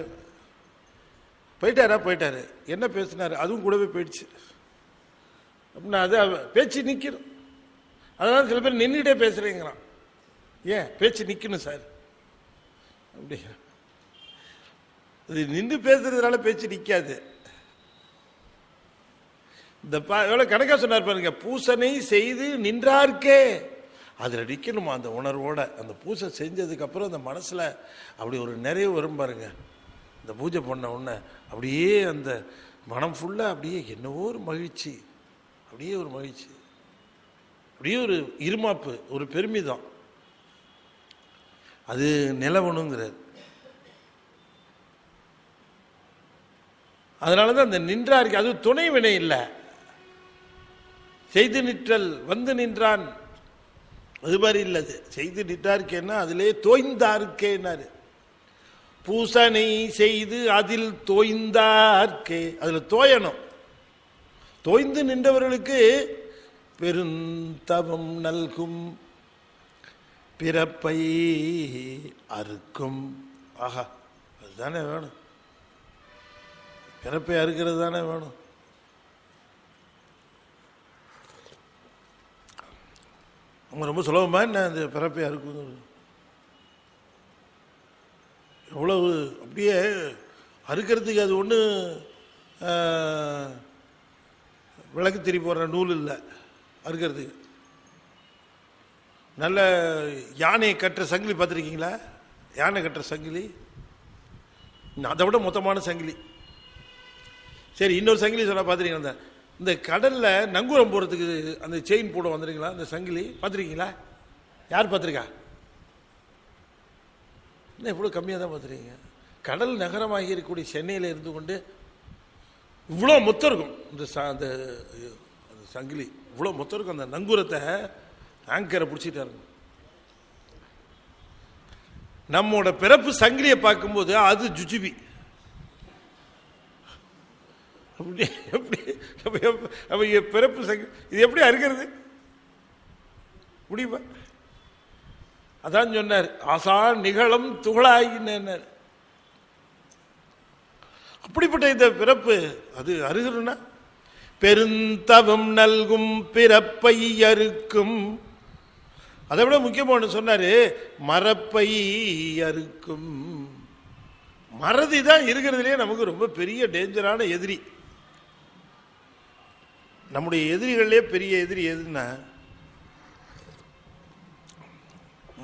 போயிட்டாரு. என்ன பேசினாரு அதுவும் கூடவே போயிடுச்சு அப்படின்னா அது பேச்சு நிற்கணும். அதனால சில பேர் நின்றுட்டே பேசுறேங்கிறான். ஏன் பேச்சு நிற்கணும் சார் அப்படி? இது நின்று பேசுறதுனால பேச்சு நிற்காது. இந்த எவ்வளோ கணக்காக சொன்னார் பாருங்க. பூசனை செய்து நின்றார்க்கே, அதில் நிற்கணுமா அந்த உணர்வோட. அந்த பூசை செஞ்சதுக்கு அப்புறம் அந்த மனசுல அப்படி ஒரு நிறைவு வரும் பாருங்க. இந்த பூஜை பண்ண உடனே அப்படியே அந்த மனம் ஃபுல்லாக அப்படியே என்னவோ ஒரு மகிழ்ச்சி, அப்படியே ஒரு மகிழ்ச்சி, அப்படியே ஒரு இருமாப்பு, ஒரு பெருமிதம், அது நிலவணுங்கிறார். அதனால தான் அந்த நின்றாருக்கு அது துணை வினை இல்லை. செய்து நிற்றல் வந்து நின்றான் அது மாதிரி இல்லது. செய்து நின்றாருக்கேன்னா அதிலே தோய்ந்தாருக்கேன்னாரு. பூசனை செய்து அதில் தோய்ந்தார்க்கே, அதில் தோயணும். தோய்ந்து நின்றவர்களுக்கு பெருந்தவம் நல்கும், பிறப்பை அறுக்கும். ஆஹா, அதுதானே வேணும். பிறப்பை அறுக்கிறது தானே வேணும். அவங்க ரொம்ப சுலபமா என்ன அந்த பிறப்பை அறுக்குங்கிறது? எவ்வளவு அப்படியே அறுக்கிறதுக்கு அது ஒன்று விளக்கு திரி போடுற நூல் இல்லை அறுக்கிறதுக்கு. நல்ல யானையை கட்டுற சங்கிலி பார்த்துருக்கீங்களா? யானை கட்டுற சங்கிலி அதை விட மொத்தமான சங்கிலி. சரி, இன்னொரு சங்கிலி சொன்னால் பார்த்துருக்கீங்களா? இந்த கடலில் நங்கூரம் போகிறதுக்கு அந்த செயின் போட வந்துருக்கீங்களா? அந்த சங்கிலி பார்த்துருக்கீங்களா? யார் பார்த்துருக்கா? என்ன இவ்வளோ கம்மியாக தான் பார்த்துருக்கீங்க? கடல் நகரமாகி இருக்கக்கூடிய சென்னையில் இருந்து கொண்டு இவ்வளோ மொத்தம் இருக்கும் அந்த சங்கிலி, இவ்வளோ மொத்தம் இருக்கும். அந்த நங்கூரத்தை ஆங்கரை பிடிச்சிட்டாரு. நம்மோட பிறப்பு சங்கிலியை பார்க்கும்போது அது ஜுஜுபி. அப்படி எப்படி பிறப்பு சங்கிலி இது எப்படி அறுக்கிறது முடியுமா? அதான் சொன்னார், ஆசா நிகழும் துகளாயினார். அப்படிப்பட்ட இந்த பிறப்பு அது அருகருன்னா பெருந்தவம் நல்கும், பிறப்பை அறுக்கும். அதை விட முக்கியமான சொன்னாரு, மரப்பை அறுக்கும். மறதி தான் இருக்கிறதுலே நமக்கு ரொம்ப பெரிய டேஞ்சரான எதிரி. நம்முடைய எதிரிகளே பெரிய எதிரி எதுன்னா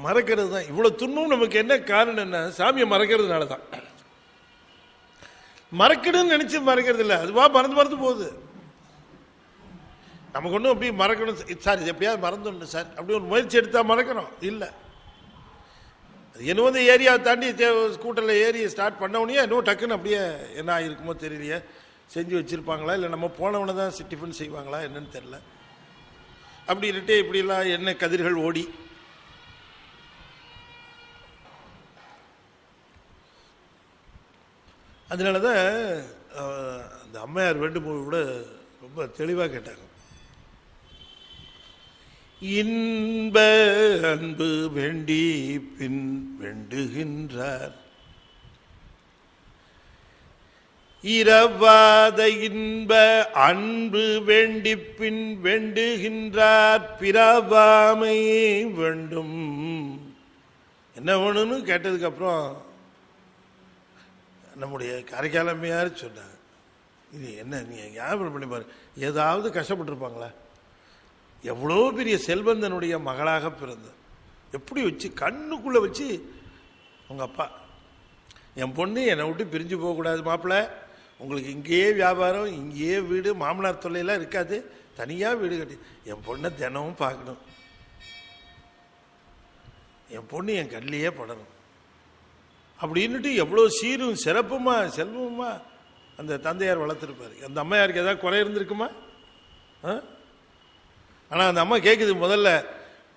மறக்கிறது தான். இவ்வளவு துன்பம் நமக்கு என்ன காரணம்னா சாமியை மறக்கிறதுனால தான். மறக்கணும்னு நினைச்சு மறக்கிறது இல்லை, அதுவா மறந்து போகுது. நமக்கு ஒன்றும் அப்படி மறக்கணும் சார், இது எப்படியாவது மறந்துடணும் சார் அப்படி ஒரு முயற்சி எடுத்தா மறக்கணும் இல்லை. என்னவோ இந்த ஏரியாவை தாண்டி ஸ்கூட்டரில் ஏறி ஸ்டார்ட் பண்ணவனே இன்னும் டக்குன்னு அப்படியே என்ன ஆகிருக்குமோ தெரியலையே, செஞ்சு வச்சுருப்பாங்களா இல்லை நம்ம போனவனை தான் டிஃபன் செய்வாங்களா என்னன்னு தெரியல. அப்படின்ட்டு இப்படிலாம் என்ன கதிர்கள் ஓடி அதனால தான் அந்த அம்மையார் வேண்டுமோடு கூட ரொம்ப தெளிவாக கேட்டாங்க. இன்ப அன்பு வேண்டி பின் வேண்டுகின்றார், இரவாத இன்ப அன்பு வேண்டி பின் வேண்டுகின்றார், பிறவாமை வேண்டும். என்ன வேணும்னு கேட்டதுக்கு அப்புறம் நம்முடைய காரைக்கால் அம்மையார் சொன்னாங்க, இது என்ன நீங்க ஞாபகம் பண்ணி பாரு, ஏதாவது கஷ்டப்பட்டுருப்பாங்களா? எவ்வளோ பெரிய செல்வந்தனுடைய மகளாக பிறந்த, எப்படி வச்சு கண்ணுக்குள்ளே வச்சு உங்கள் அப்பா, என் பொண்ணு என்னை விட்டு பிரிஞ்சு போகக்கூடாது மாப்பிள்ளை, உங்களுக்கு இங்கேயே வியாபாரம், இங்கேயே வீடு, மாமனார் தொல்லையெல்லாம் இருக்காது, தனியாக வீடு கட்டி என் பொண்ணை தினமும் பார்க்கணும், என் பொண்ணு என் கண்ணிலேயே படணும் அப்படின்னுட்டு எவ்வளோ சீரும் சிறப்புமா செல்வமா அந்த தந்தையார் வளர்த்துருப்பாரு. அந்த அம்மையாருக்கு ஏதாவது குறை இருந்திருக்குமா? ஆனால் அந்த அம்மா கேட்குது முதல்ல,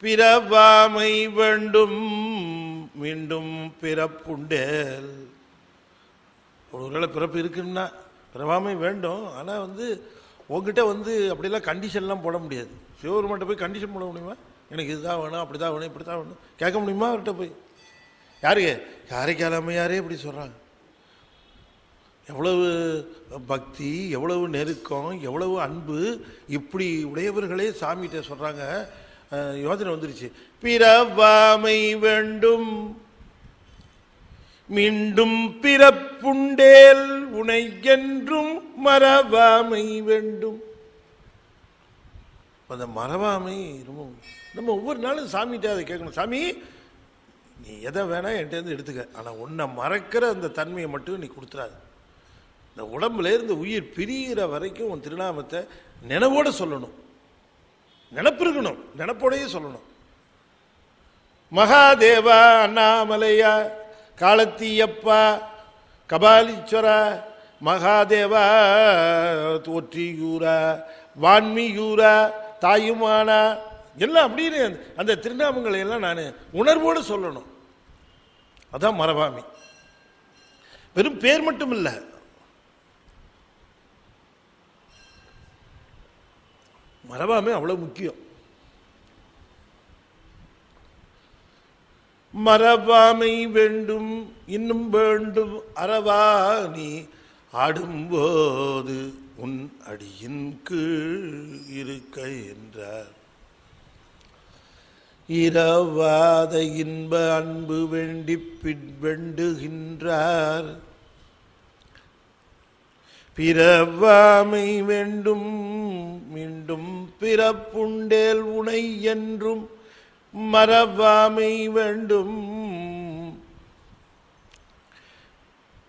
பிறவாமை வேண்டும் மீண்டும் பிறப்புண்டேல். ஒருவேளை பிறப்பு இருக்குன்னா பிறவாமை வேண்டும், ஆனால் உங்ககிட்ட அப்படிலாம் கண்டிஷன்லாம் போட முடியாது. சிவபெருமான்கிட்ட போய் கண்டிஷன் போட முடியுமா? எனக்கு இதுதான் வேணும், அப்படி தான் வேணும், இப்படி தான் வேணும் கேட்க முடியுமா அவர்கிட்ட போய்? யாருக்கு? காரைக்கால் அம்மையாரே இப்படி சொல்கிறாங்க. எவ்வளவு பக்தி, எவ்வளவு நெருக்கம், எவ்வளவு அன்பு, இப்படி உடையவர்களே சாமிகிட்ட சொல்கிறாங்க. யோசனை வந்துருச்சு, பிறவாமை வேண்டும் மீண்டும் பிறப்புண்டேல் உனை என்றும் மறவாமை வேண்டும். அந்த மறவாமை ரொம்ப நம்ம ஒவ்வொரு நாளும் சாமிகிட்ட அதை கேட்கணும். சாமி நீ எதை வேணா என்கிட்ட எடுத்துக்க, ஆனால் உன்னை மறக்கிற அந்த தன்மையை மட்டும் நீ கொடுத்துடாது. இந்த உடம்புலேருந்து உயிர் பிரிகிற வரைக்கும் உன் திருநாமத்தை நினைவோடு சொல்லணும், நினப்பு இருக்கணும், நினப்போடையே சொல்லணும். மகாதேவா, அண்ணாமலையா, காலத்தீயப்பா, கபாலீஸ்வரா, மகாதேவா, தோற்றியூரா, வான்மியூரா, தாயுமானா, எல்லாம் அப்படின்னு அந்த திருநாமங்களை எல்லாம் நான் உணர்வோடு சொல்லணும். அதான் மறவாமி. வெறும் பேர் மட்டும் இல்லை, மறவாமை அவ்வளவு முக்கியம். மறவாமை வேண்டும் இன்னும் வேண்டும் அறவாணி ஆடும்போது உன் அடியின் கீழ் இருக்க என்றார். இரவாத இன்ப அன்பு வேண்டி பின் வேண்டுகின்றார், பிறவாமை வேண்டும் மீண்டும் பிறப்புண்டேல் உனை என்றும் மறவாமை வேண்டும்.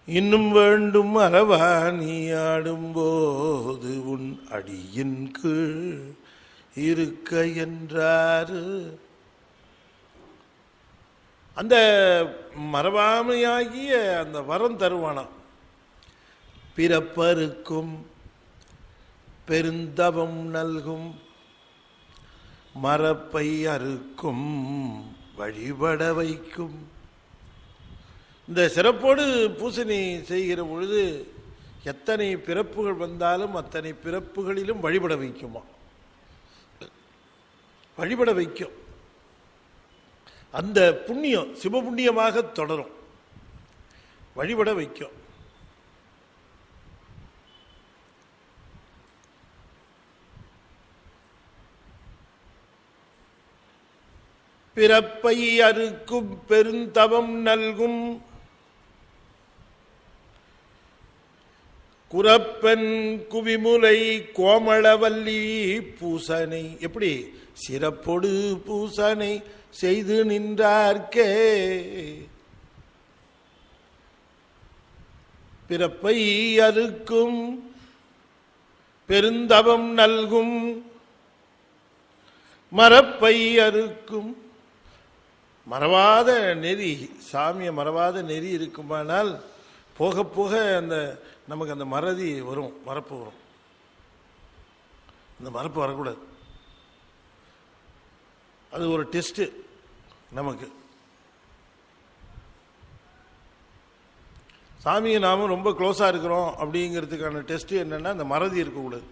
இன்னும் வேண்டும் அறவாணி ஆடும்போது உன் அடியின் கீழ் இருக்க என்றார். அந்த மறவாமையாகிய அந்த வரம் தருவானாம். பிறப்பருக்கும் பெருந்தவம் நல்கும் மரப்பை அறுக்கும் வழிபட வைக்கும். இந்த சிறப்போடு பூசணி செய்கிற பொழுது எத்தனை பிறப்புகள் வந்தாலும் அத்தனை பிறப்புகளிலும் வழிபட வைக்குமா, வழிபட வைக்கும். அந்த புண்ணியம் சிவபுண்ணியமாக தொடரும், வழிபட வைக்கும். பிறப்பை அறுக்கும் பெருந்தவம் நல்கும் குரப்பெண் குவிமுலை கோமளவல்லி பூசனை. எப்படி? சிறப்பொடு பூசனை செய்து நின்றார்க்கே. பிறப்பை அறுக்கும் பெருந்தவம் நல்கும் மரப்பை அறுக்கும். மறவாத நெறி, சாமியை மறவாத நெறி இருக்குமானால் போக போக அந்த நமக்கு அந்த மறதி வரும், மறப்பு வரும். அந்த மறப்பு வரக்கூடாது. அது ஒரு டெஸ்ட்டு நமக்கு. சாமியை நாம ரொம்ப க்ளோஸாக இருக்கிறோம் அப்படிங்கிறதுக்கான டெஸ்ட்டு என்னென்னா, அந்த மறதி இருக்கக்கூடாது.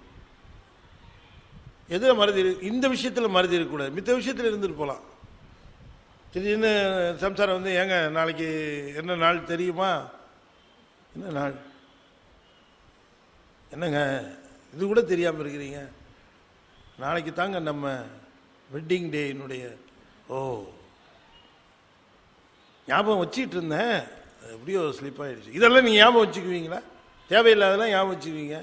எதில் மறதி இந்த விஷயத்தில் மறதி இருக்கக்கூடாது, மித்த விஷயத்தில் இருந்துட்டு போகலாம். திடீர்னு சம்சாரம் வந்து, ஏங்க நாளைக்கு என்ன நாள் தெரியுமா? என்ன நாள்? என்னங்க இது கூட தெரியாமல் இருக்கிறீங்க? நாளைக்கு தாங்க நம்ம வெட்டிங் டேயினுடைய. ஓ, ஞாபகம் வச்சுக்கிட்டு இருந்தேன், எப்படியோ ஸ்லிப் ஆகிடுச்சு. இதெல்லாம் நீங்கள் ஞாபகம் வச்சுக்குவீங்களா? தேவையில்லாதெல்லாம் ஞாபகம் வச்சுக்குவீங்க.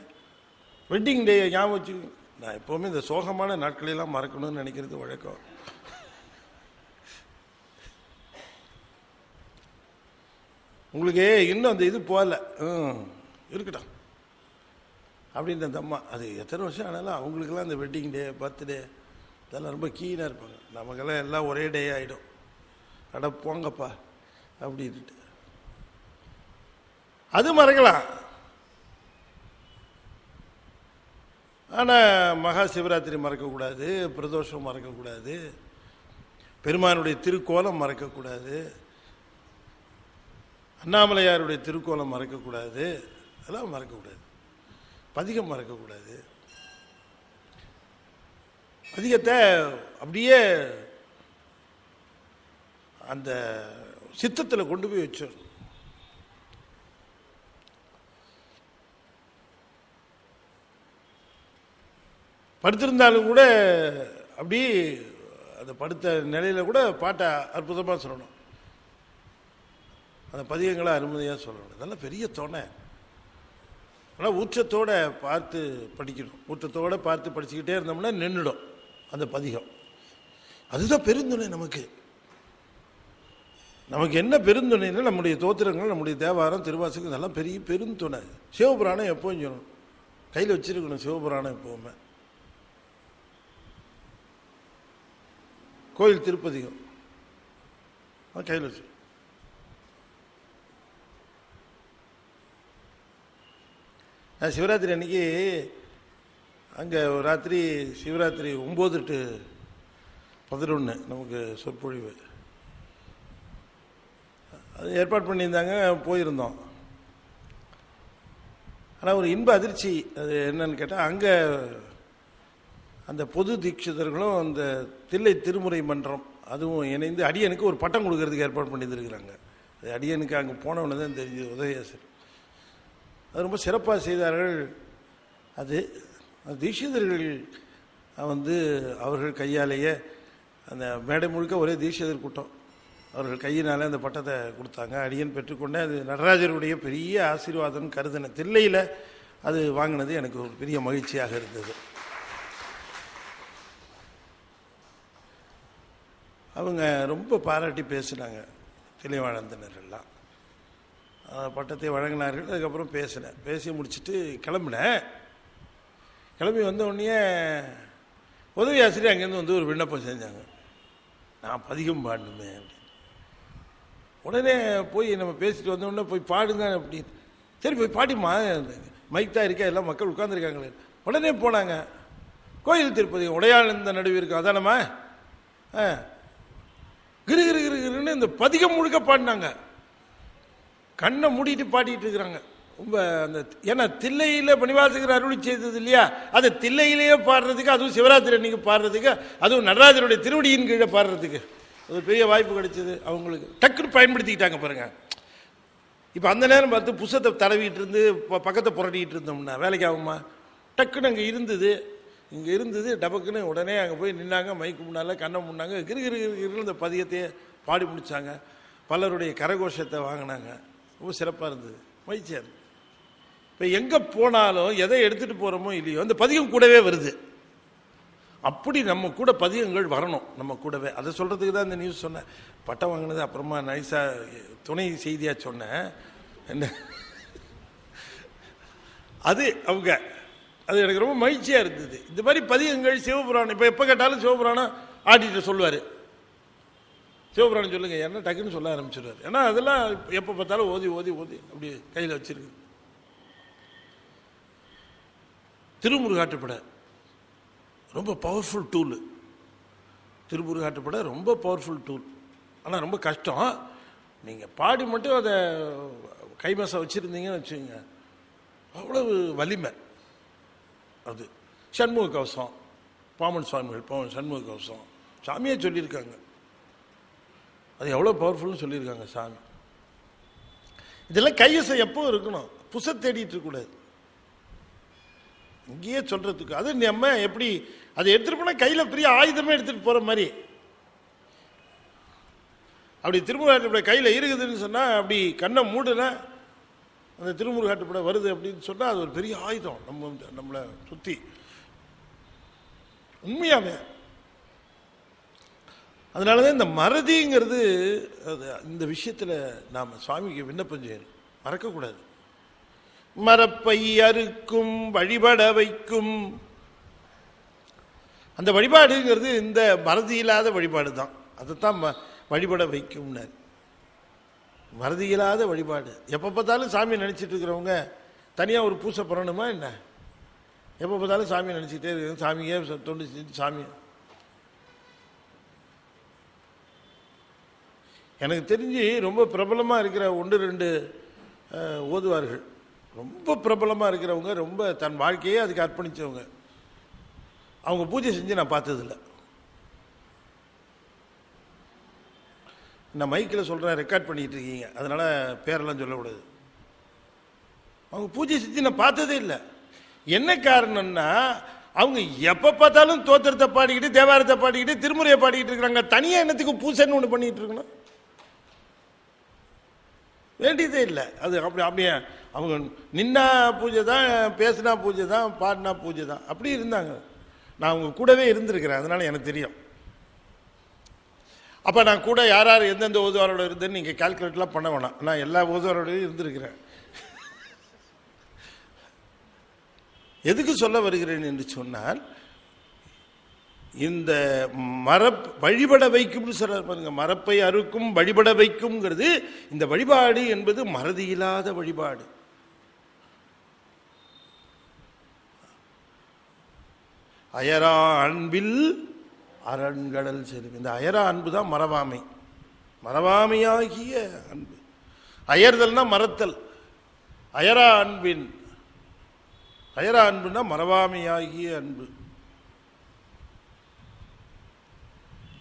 வெட்டிங் டே ஞாபகம் வச்சுக்குவீங்க. நான் எப்போவுமே இந்த சோகமான நாட்களெல்லாம் மறக்கணும்னு நினைக்கிறது வழக்கம். உங்களுக்கு இன்னும் அந்த இது போகல, இருக்கட்டும் அப்படின்ற அந்த அம்மா. அது எத்தனை வருஷம் ஆனாலும் அவங்களுக்கெல்லாம் அந்த வெட்டிங் டே, பர்த்டே இதெல்லாம் ரொம்ப கீனாக இருப்பாங்க. நமக்கெல்லாம் எல்லாம் ஒரே டே ஆகிடும். அட போங்கப்பா அப்படின்ட்டு அது மறக்கலாம். ஆனால் மகா சிவராத்திரி மறக்கக்கூடாது, பிரதோஷம் மறக்கக்கூடாது, பெருமானுடைய திருக்கோலம் மறக்கக்கூடாது, அண்ணாமலையாருடைய திருக்கோலம் மறக்கக்கூடாது, அதெல்லாம் மறக்கக்கூடாது. பதிகம் மறக்கக்கூடாது. பதிகத்தை அப்படியே அந்த சித்தத்தில் கொண்டு போய் வச்சோம். படுத்திருந்தாலும் கூட அப்படி அந்த படுத்த நிலையில் கூட பாட்டை அற்புதமாக சொல்லணும். அந்த பதிகங்களை அருமையாக சொல்லணும். இதெல்லாம் பெரிய துணை. ஆனால் ஊற்றத்தோடு பார்த்து படிக்கணும். ஊற்றத்தோடு பார்த்து படிச்சுக்கிட்டே இருந்தோம்னா நின்றுடும் அந்த பதிகம். அதுதான் பெருந்துணை நமக்கு. நமக்கு என்ன பெருந்துணைன்னா, நம்முடைய தோத்திரங்கள், நம்முடைய தேவாரம், திருவாசகம், இதெல்லாம் பெரிய பெருந்துணை. சிவபுராணம் எப்பவும் சொல்லணும், கையில் வச்சிருக்கணும். சிவபுராணம் எப்போவுமே. கோயில் திருப்பதிகம் கையில் வச்சு. நான் சிவராத்திரி அன்னைக்கு அங்கே ராத்திரி சிவராத்திரி 9 to 11 நமக்கு சொற்பொழிவு அது ஏற்பாடு பண்ணியிருந்தாங்க. போயிருந்தோம். ஆனால் ஒரு இன்ப அதிர்ச்சி. அது என்னன்னு கேட்டால், அங்கே அந்த பொது தீட்சிதர்களும் அந்த தில்லை திருமுறை மன்றம் அதுவும் இணைந்து அடியனுக்கு ஒரு பட்டம் கொடுக்கறதுக்கு ஏற்பாடு பண்ணியிருக்கிறாங்க. அது அடியனுக்கு அங்கே போனவன தான் தெரிஞ்சு. உதயசர் அது ரொம்ப சிறப்பாக செய்தார்கள். அது தீட்சிதர்கள் வந்து அவர்கள் கையாலேயே அந்த மேடை முழுக்க ஒரே தீட்சிதர் கூட்டம். அவர்கள் கையினாலே அந்த பட்டத்தை கொடுத்தாங்க. அடியன் பெற்றுக்கொண்டேன். அது நடராஜருடைய பெரிய ஆசீர்வாதம் கருதின. தில்லையில் அது வாங்கினது எனக்கு ஒரு பெரிய மகிழ்ச்சியாக இருந்தது. அவங்க ரொம்ப பாராட்டி பேசினாங்க, தில்லைவாழந்தனர்கள்லாம். பட்டத்தை வழங்கினார்கள். அதுக்கப்புறம் பேசினேன். பேசி முடிச்சுட்டு கிளம்பினேன். கிளம்பி வந்த உடனே உதவி ஆசிரியர் அங்கேருந்து வந்து ஒரு விண்ணப்பம் செஞ்சாங்க, நான் பதிகம் பாடணுமே அப்படின்னு. உடனே போய் நம்ம பேசிட்டு வந்தோடனே போய் பாடுங்க அப்படின்னு. சரி போய் பாடிமா, மைக் தான் இருக்கா, எல்லாம் மக்கள் உட்காந்துருக்காங்களே. உடனே போனாங்க. கோயில் திருப்பதி உடையாள் இந்த நடுவு இருக்கு, அதானம்மா. கிரு கிரு கிரு கிருன்னு இந்த பதிகம் முழுக்க பாடினாங்க. கண்ணை மூடிட்டு பாடிட்டு இருக்கிறாங்க. ரொம்ப அந்த ஏன்னா தில்லையில் பணிவாசகர் அருளி செய்தது இல்லையா, அதை தில்லையிலேயே பாடுறதுக்கு, அதுவும் சிவராத்திரி அன்னைக்கு பாடுறதுக்கு, அதுவும் நடராஜருடைய திருவடியின் கீழே பாடுறதுக்கு அது பெரிய வாய்ப்பு கிடைச்சது அவங்களுக்கு. டக்குன்னு பயன்படுத்திக்கிட்டாங்க பாருங்க. இப்போ அந்த நேரம் பார்த்து புஸ்தத்தை தடவிட்டு இருந்து பக்கத்தை புரட்டிக்கிட்டு இருந்தோம்னா வேலைக்கு ஆகுமா? டக்குன்னு அங்கே இருந்தது, இங்கே இருந்தது. டபக்குன்னு உடனே அங்கே போய் நின்னாங்க. மைக்கு முன்னால் கண்ணை முன்னாங்க. கிரு கிரு கிரு இந்த பதியத்தையே பாடி முடித்தாங்க. பலருடைய கரகோஷத்தை வாங்கினாங்க. ரொம்ப சிறப்பாக இருந்தது, மகிழ்ச்சியாக இருந்தது. இப்போ எங்கே போனாலும் எதை எடுத்துகிட்டு போகிறோமோ இல்லையோ அந்த பதிகம் கூடவே வருது. அப்படி நம்ம கூட பதிகங்கள் வரணும் நம்ம கூடவே. அதை சொல்கிறதுக்கு தான் இந்த நியூஸ் சொன்னேன். பட்டம் வாங்கினது அப்புறமா நைஸாக துணை செய்தியாக சொன்னேன். என்ன அது அவங்க அது எனக்கு ரொம்ப மகிழ்ச்சியாக இருந்தது. இந்த மாதிரி பதிகங்கள் சிவபுராணம் இப்போ எப்போ கேட்டாலும் சிவபுராணம் ஆடிட்டு சொல்லுவார். சிவபுராணம் சொல்லுங்க என்ன டக்குன்னு சொல்ல ஆரம்பிச்சிடுவார். ஏன்னா அதெல்லாம் எப்போ பார்த்தாலும் ஓதி ஓதி ஓதி அப்படி கையில் வச்சிருக்கு. திருமுருகாற்றுப்படை ரொம்ப பவர்ஃபுல் டூலு. திருமுருகாற்றுப்படை ரொம்ப பவர்ஃபுல் டூல். ஆனால் ரொம்ப கஷ்டம். நீங்கள் பாடி மட்டும் அதை கைமசம் வச்சுருந்தீங்கன்னு வச்சுக்கோங்க, அவ்வளவு வலிமை. அது சண்முக கவசம், பாமன் சுவாமிகள் சண்முக கவசம் சாமியே சொல்லியிருக்காங்க. அது எவ்வளோ பவர்ஃபுல்னு சொல்லியிருக்காங்க சாமி. இதெல்லாம் கைவசம் எப்போ இருக்கணும், புச தேடிட்டு இருக்கக்கூடாது, இங்கேயே சொல்றதுக்கு. அது நம்ம எப்படி அதை எடுத்துட்டு போனால் கையில் பெரிய ஆயுதமே எடுத்துட்டு போகிற மாதிரி. அப்படி திருமுருகாற்றுப்படை கையில் இருக்குதுன்னு சொன்னால், அப்படி கண்ணை மூடுனா அந்த திருமுருகாற்றுப்படை வருது அப்படின்னு சொன்னால் அது ஒரு பெரிய ஆயுதம் நம்மளை சுற்றி. உண்மையாவே அதனால தான் இந்த மறதிங்கிறது, அது இந்த விஷயத்தில் நாம் சுவாமிக்கு விண்ணப்பம் செய்யணும், மறக்கக்கூடாது. மறப்பை அறுக்கும் வழிபட வைக்கும் அந்த வழிபாடுங்கிறது இந்த மறதி இல்லாத வழிபாடு தான். அதைத்தான் வழிபட வைக்கும்னார். மறதி இல்லாத வழிபாடு. எப்போ பார்த்தாலும் சாமி நினச்சிட்டு இருக்கிறவங்க தனியாக ஒரு பூசை பண்ணணுமா என்ன? எப்போ பார்த்தாலும் சாமி நினச்சிக்கிட்டே இருக்கு, சாமியே தொண்டு செஞ்சு சாமி. எனக்கு தெரிஞ்சு ரொம்ப பிரபலமாக இருக்கிற 1-2 ஓதுவார்கள், ரொம்ப பிரபலமாக இருக்கிறவங்க, ரொம்ப தன் வாழ்க்கையே அதுக்கு அர்ப்பணித்தவங்க, அவங்க பூஜை செஞ்சு நான் பார்த்ததில்லை. நான் மைக்கில் சொல்கிறேன், ரெக்கார்ட் பண்ணிகிட்டு இருக்கீங்க, அதனால் பேரெல்லாம் சொல்லக்கூடாது. அவங்க பூஜை செஞ்சு நான் பார்த்ததே இல்லை. என்ன காரணம்னா, அவங்க எப்போ பார்த்தாலும் தோத்திரத்தை பாடிக்கிட்டு தேவாரத்தை பாடிக்கிட்டு திருமுறையை பாடிக்கிட்டு இருக்கிறாங்க. தனியாக என்னத்துக்கு பூசைன்னு ஒன்று பண்ணிகிட்டு இருக்கணும், வேண்டியதே இல்லை. அது அப்படியே அவங்க நின்னா பூஜை தான், பேசினா பூஜை தான், பாடினா பூஜை தான், அப்படி இருந்தாங்க. நான் அவங்க கூடவே இருந்திருக்கிறேன், அதனால எனக்கு தெரியும். அப்போ நான் கூட யார் யார் எந்தெந்த ஓதுவாரோட இருந்தேன்னு நீங்கள் கால்குலேட்லாம் பண்ண வேணாம், நான் எல்லா ஓதுவாரோடையும் இருந்திருக்கிறேன். எதுக்கு சொல்ல வருகிறேன் என்று சொன்னால், இந்த வழிபட வைக்கும்னு சொல்றாரு பாருங்க, மரப்பை அறுக்கும் வழிபட வைக்கும்ங்கிறது. இந்த வழிபாடு என்பது மறதி இல்லாத வழிபாடு. அயரா அன்பில் அரண்கடல் செல்லும். இந்த அயரா அன்பு தான் மறவாமை, மறவாமையாகிய அன்பு. அயர்தல்னா மறத்தல், அயரா அன்பின், அயரா அன்புனா மறவாமையாகிய அன்பு.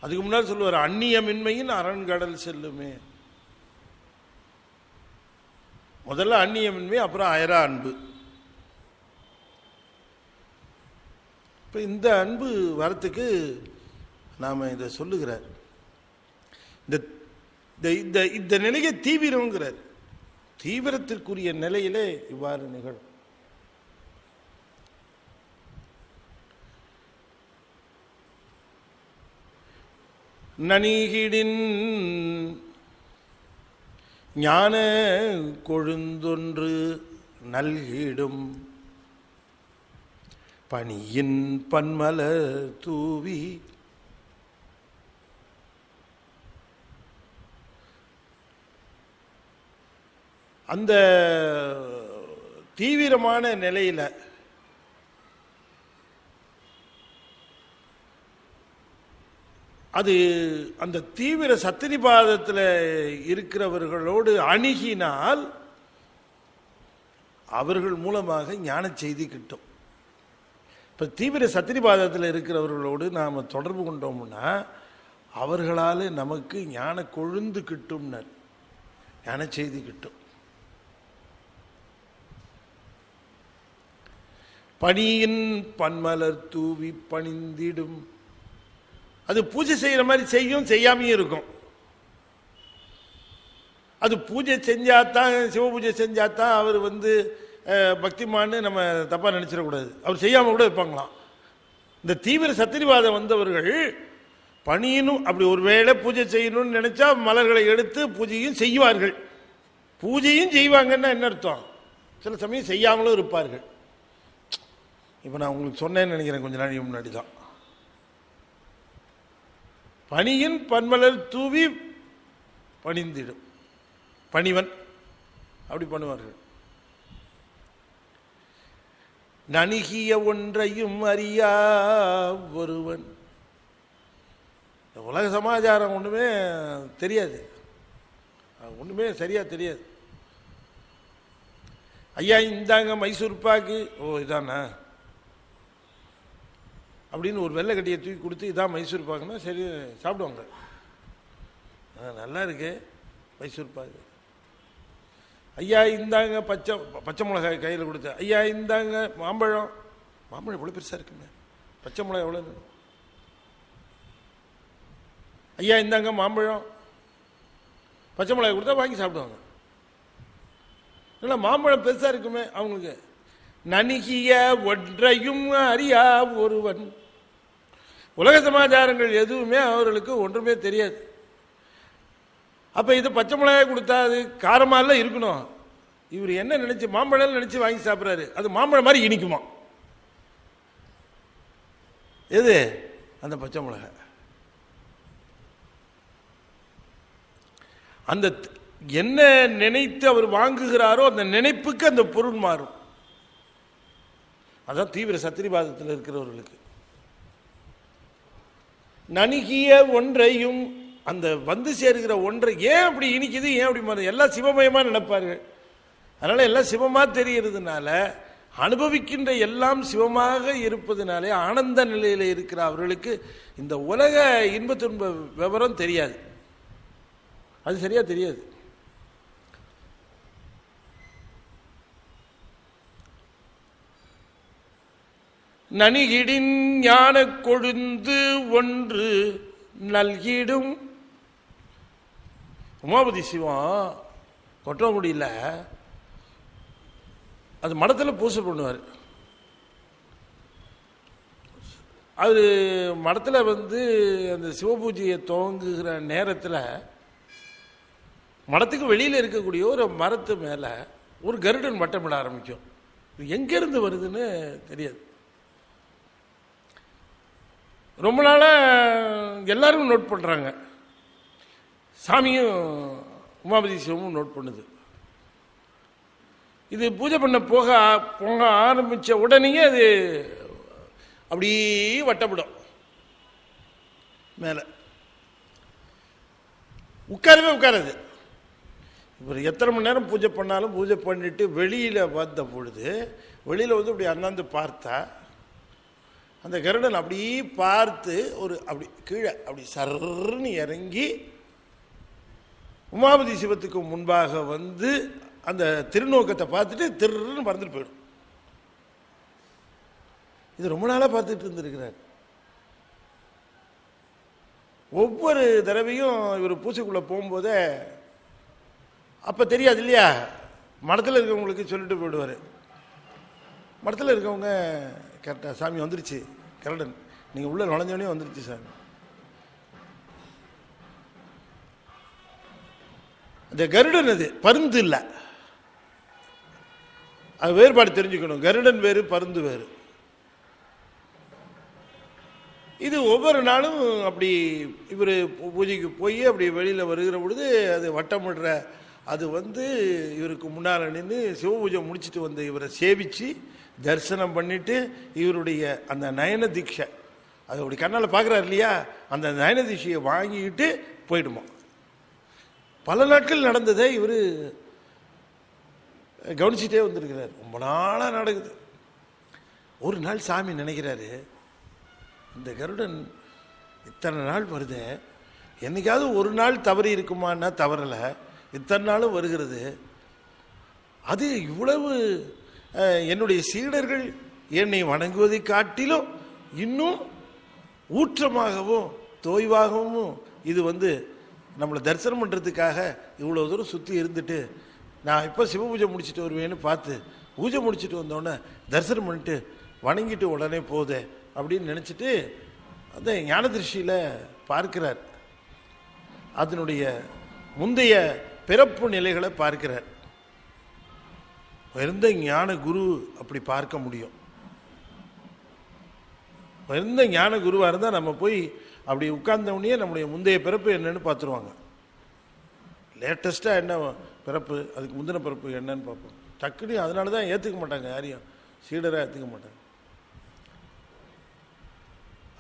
அதுக்கு முன்னாடி சொல்லுவார், அந்நியமின்மையின் அரண்கடல் செல்லுமே. முதல்ல அந்நியமின்மை, அப்புறம் அயரா அன்பு. இப்போ இந்த அன்பு வரத்துக்கு நாம் இதை சொல்லுகிறார். இந்த நிலையை தீவிரங்கிறார். தீவிரத்திற்குரிய நிலையிலே இவ்வாறு நிகழும். நனிகிடின் ஞான கொழுந்தொன்று நல்கிடும் பணியின் பன்மலர் தூவி அந்த தீவிரமான நிலையில் அது அந்த தீவிர சத்திரிபாதத்தில் இருக்கிறவர்களோடு அணுகினால் அவர்கள் மூலமாக ஞான செய்தி கிட்டும். இப்போ தீவிர சத்திரிபாதத்தில் இருக்கிறவர்களோடு நாம் தொடர்பு கொண்டோம்னா அவர்களால் நமக்கு ஞான கொழுந்து கிட்டும்னர், ஞான செய்தி கிட்டும். பணியின் பன்மலர் தூவி பணிந்திடும். அது பூஜை செய்கிற மாதிரி செய்யும், செய்யாமையும் இருக்கும். அது பூஜை செஞ்சாதான், சிவ பூஜை செஞ்சாதான் அவர் பக்திமான்னு நம்ம தப்பாக நினச்சிடக்கூடாது. அவர் செய்யாமல் கூட இருப்பாங்களாம். இந்த தீவிர சத்திரிவாதம் வந்தவர்கள் பணியணும், அப்படி ஒரு வேளை பூஜை செய்யணும்னு நினைச்சா மலர்களை எடுத்து பூஜையும் செய்வார்கள். பூஜையும் செய்வாங்கன்னா என்ன அர்த்தம், சில சமயம் செய்யாமலும் இருப்பார்கள். இப்போ நான் உங்களுக்கு சொன்னேன்னு நினைக்கிறேன் கொஞ்ச நாளைக்கு முன்னாடி தான். பணியின் பன்மலர் தூவி பணிந்திடும், பணிவன் அப்படி பண்ணுவார்கள். நணுகிய ஒன்றையும் அறியா ஒருவன் உலக சமாச்சாரம் ஒன்றுமே தெரியாது, ஒன்றுமே சரியாக தெரியாது. ஐயா இந்தாங்க மைசூர் பாக்கு, ஓ இதாண்ணா அப்படின்னு ஒரு வெள்ளை கட்டியை தூக்கி கொடுத்து இதான் மைசூர் பாக்குன்னா சரி சாப்பிடுவாங்க. நல்லா இருக்கு மைசூர் பாக்கு. ஐயா இந்தாங்க பச்சை பச்சை மிளகாய் கையில் கொடுத்த, ஐயா இந்தாங்க மாம்பழம், மாம்பழம் எவ்வளோ பெருசாக இருக்குங்க, பச்சை மிளகாய் எவ்வளோ, ஐயா இந்தாங்க மாம்பழம் பச்சை மிளகாய் கொடுத்தா வாங்கி சாப்பிடுவாங்க. இல்லை மாம்பழம் பெருசாக இருக்குமே அவங்களுக்கு. நனிகிய ஒன்றையும் அறியா ஒருவன், உலக சமாச்சாரங்கள் எதுவுமே அவர்களுக்கு ஒன்றுமே தெரியாது. அப்போ இது பச்சை மிளகாய் கொடுத்தா அது காரமாக இருக்கணும், இவர் என்ன நினைச்சு மாம்பழம் நினைச்சு வாங்கி சாப்பிட்றாரு, அது மாம்பழம் மாதிரி இனிக்குமா எது அந்த பச்சை மிளகாய். அந்த என்ன நினைத்து அவர் வாங்குகிறாரோ அந்த நினைப்புக்கு அந்த பொருள் மாறும். அதான் தீவிர சத்திரிவாதத்தில் இருக்கிறவர்களுக்கு. நனிகிய ஒன்றையும், அந்த வந்து சேருகிற ஒன்றை ஏன் அப்படி இனிக்குது, ஏன் அப்படி மாறும், எல்லாம் சிவமயமா நினைப்பார்கள். அதனால எல்லாம் சிவமா தெரிகிறதுனால, அனுபவிக்கின்ற எல்லாம் சிவமாக இருப்பதனாலே ஆனந்த நிலையில இருக்கிற அவர்களுக்கு இந்த உலக இன்ப துன்ப விவரம் தெரியாது, அது சரியா தெரியாது. நனிகிடின் ஞான கொழுந்து ஒன்று நல்கிடும். உமாபதி சிவம் கொற்றங்குடியில் அது மடத்தில் பூசை பண்ணுவார். அது மடத்தில் வந்து அந்த சிவபூஜையை துவங்குகிற நேரத்தில் மடத்துக்கு வெளியில் இருக்கக்கூடிய ஒரு மரத்து மேலே ஒரு கருடன் வட்டமிட ஆரம்பிக்கும். எங்கேருந்து வருதுன்னு தெரியாது. ரொம்ப நாளாக எல்லாரும் நோட் பண்ணுறாங்க, சாமியும் உமாபதி சிவமும் நோட் பண்ணுது. இது பூஜை பண்ண போக ஆரம்பித்த உடனேயே அது அப்படியே வட்டப்படும். மேலே உட்காரவே உட்காராது. இப்போ எத்தனை மணி நேரம் பூஜை பண்ணாலும் பூஜை பண்ணிட்டு வெளியில் வந்த பொழுது வெளியில் வந்து அப்படி அண்ணாந்து பார்த்தா அந்த கருடன் அப்படியே பார்த்து ஒரு அப்படி கீழே அப்படி சர்ன்னு இறங்கி உமாபதி சிவத்துக்கு முன்பாக வந்து அந்த திருநோக்கத்தை பார்த்துட்டு திருன்னு பறந்துட்டு போயிடும். இது ரொம்ப நாளாக பார்த்துட்டு இருந்திருக்கிறார். ஒவ்வொரு தடவையும் இவர் பூசைக்குள்ளே போகும்போதே அப்போ தெரியாது இல்லையா, மடத்தில் இருக்கவங்களுக்கு சொல்லிட்டு போயிடுவார். மடத்தில் இருக்கவங்க கரெக்டாக சாமி வந்துருச்சு கருடன், நீங்கள் உள்ள நுழைஞ்சோடனே வந்துருச்சு சாமி. அந்த கருடன் அது பருந்து இல்லை, அது வேறுபாடு தெரிஞ்சுக்கணும். கருடன் வேறு பருந்து வேறு. இது ஒவ்வொரு நாளும் அப்படி இவர் பூஜைக்கு போய் அப்படி வெளியில் வருகிற பொழுது அது வட்டமிடுற அது வந்து இவருக்கு முன்னால் நின்று சிவபூஜை முடிச்சுட்டு வந்து இவரை சேவிச்சு தரிசனம் பண்ணிட்டு இவருடைய அந்த நயன தீட்சை அது அப்படி கண்ணால் பார்க்குறாரு இல்லையா, அந்த நயன தீட்சையை வாங்கிக்கிட்டு போயிடுமா. பல நாட்கள் நடந்ததை இவர் கவனிச்சுட்டே வந்திருக்கிறார். ரொம்ப நாளாக நடக்குது. ஒரு நாள் சாமி நினைக்கிறாரு, இந்த கருடன் இத்தனை நாள் வருது, என்னைக்காவது ஒரு நாள் தவறி இருக்குமான்னா தவறலை, இத்தனை நாளும் வருகிறது. அது இவ்வளவு என்னுடைய சீடர்கள் என்னை வணங்குவதை காட்டிலும் இன்னும் ஊற்றமாகவும் தோய்வாகவும் இது வந்து நம்மளை தரிசனம் பண்ணுறதுக்காக இவ்வளோ தூரம் சுற்றி இருந்துட்டு நான் இப்போ சிவபூஜை முடிச்சுட்டு வருவேன்னு பார்த்து பூஜை முடிச்சுட்டு வந்தோடனே தரிசனம் பண்ணிட்டு வணங்கிட்டு உடனே போதே அப்படின்னு நினச்சிட்டு அந்த ஞான திருஷ்டியில் பார்க்கிறார். அதனுடைய முந்தைய பிறப்பு நிலைகளை பார்க்கிறார். உயர்ந்த ஞான குரு அப்படி பார்க்க முடியும். உயர்ந்த ஞான குருவாக இருந்தால் நம்ம போய் அப்படி உட்கார்ந்தவனே நம்முடைய முந்தைய பிறப்பு என்னன்னு பார்த்துருவாங்க. லேட்டஸ்ட்டாக என்ன பிறப்பு, அதுக்கு முந்தின பிறப்பு என்னன்னு பார்ப்போம். டக்குனு அதனால தான் ஏற்றுக்க மாட்டாங்க, யாரையும் சீடராக ஏற்றுக்க மாட்டாங்க.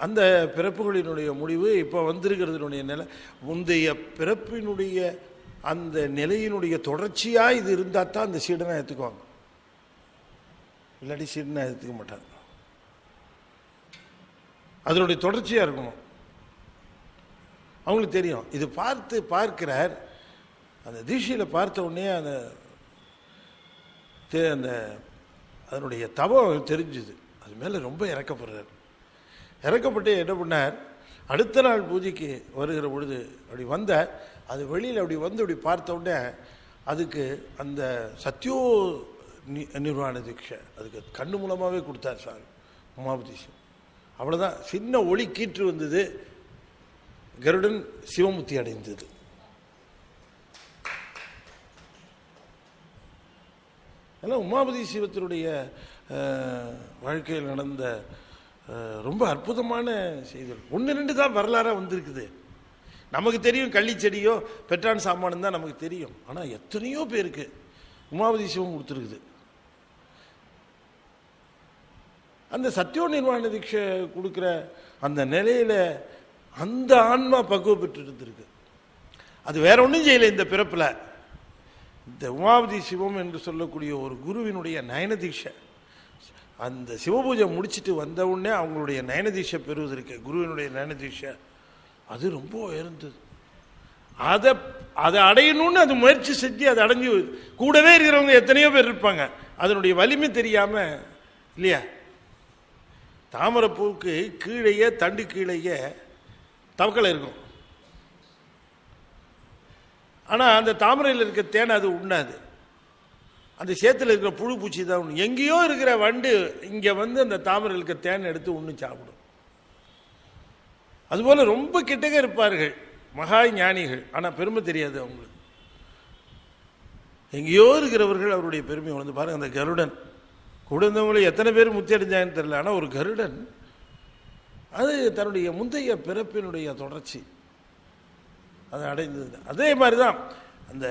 அந்த பிறப்புகளினுடைய முடிவு இப்போ வந்திருக்கிறதுனுடைய நிலை முந்தைய பிறப்பினுடைய அந்த நிலையினுடைய தொடர்ச்சியாக இது இருந்தால் தான் அந்த சீடனை ஏற்றுக்குவாங்க, இல்லாட்டி சீடனை ஏற்றுக்க மாட்டாங்க. அதனுடைய தொடர்ச்சியாக இருக்கணும். அவங்களுக்கு தெரியும். இது பார்க்கிறார். அந்த தீட்சையில் பார்த்த உடனே அந்த அதனுடைய தவம் தெரிஞ்சுது. அது மேலே ரொம்ப இறக்கப்படுறார். இறக்கப்பட்டு என்ன பண்ணார், அடுத்த நாள் பூஜைக்கு வருகிற பொழுது அப்படி வந்தார். அது வெளியில் அப்படி வந்து அப்படி பார்த்த உடனே அதுக்கு அந்த சத்யோ நிர்வாண தீட்சை அதுக்கு கண்ணு மூலமாகவே கொடுத்தார் சாமி உமாபதீஷம். அவ்வளோதான். சின்ன ஒளி கீற்று வந்தது. கருடன் சிவமுத்தி அடைந்தது. அதெல்லாம் உமாபதி சிவத்தினுடைய வாழ்க்கையில் நடந்த ரொம்ப அற்புதமான செய்திகள். 1-2 தான் வரலாறாக வந்திருக்குது. நமக்கு தெரியும் கள்ளிச்செடியோ பெற்றான் சாமானும் தான் நமக்கு தெரியும். ஆனால் எத்தனையோ பேருக்கு உமாபதி சிவம் கொடுத்துருக்குது. அந்த சத்யோ நிர்வாண தீட்சை கொடுக்குற அந்த நிலையில் அந்த ஆன்மா பக்குவம் பெற்று இருந்திருக்கு. அது வேற ஒன்றும் செய்யலை. இந்த பிறப்பில் இந்த உமாபதி சிவம் என்று சொல்லக்கூடிய ஒரு குருவினுடைய நயன தீட்சை, அந்த சிவபூஜை முடிச்சுட்டு வந்த உடனே அவங்களுடைய நயன தீட்சை பெறுவதற்கு குருவினுடைய நயன தீட்சை அது ரொம்ப உயர்ந்தது. அதை அடையணும்னு அது முயற்சி செஞ்சு அதை அடைஞ்சு கூடவே இருக்கிறவங்க எத்தனையோ பேர் இருப்பாங்க. அதனுடைய வலிமை தெரியாம இல்லையா. தாமரைப்பூவுக்கு கீழேயே தண்டு கீழேயே தவக்கலை இருக்கும். ஆனால் அந்த தாமரையில் இருக்க தேனை அது உண்ணாது. அந்த சேத்துல இருக்கிற புழு பூச்சி தான் உண்ணு. எங்கேயோ இருக்கிற வண்டு இங்கே வந்து அந்த தாமரையில் இருக்க தேனை எடுத்து உண்ணு சாப்பிடும். அதுபோல ரொம்ப கிட்டக்க இருப்பார்கள் மகா ஞானிகள். ஆனால் பெருமை தெரியாது அவங்களுக்கு. எங்கேயோ இருக்கிறவர்கள் அவருடைய பெருமை வந்து பாருங்க. அந்த கருடன் குடும்பங்களை எத்தனை பேர் முத்தி அடைஞ்சாங்கன்னு தெரியல. ஆனால் ஒரு கருடன் அது தன்னுடைய முந்தைய பிறப்பினுடைய தொடர்ச்சி அது அடைந்தது. அதே மாதிரி தான் அந்த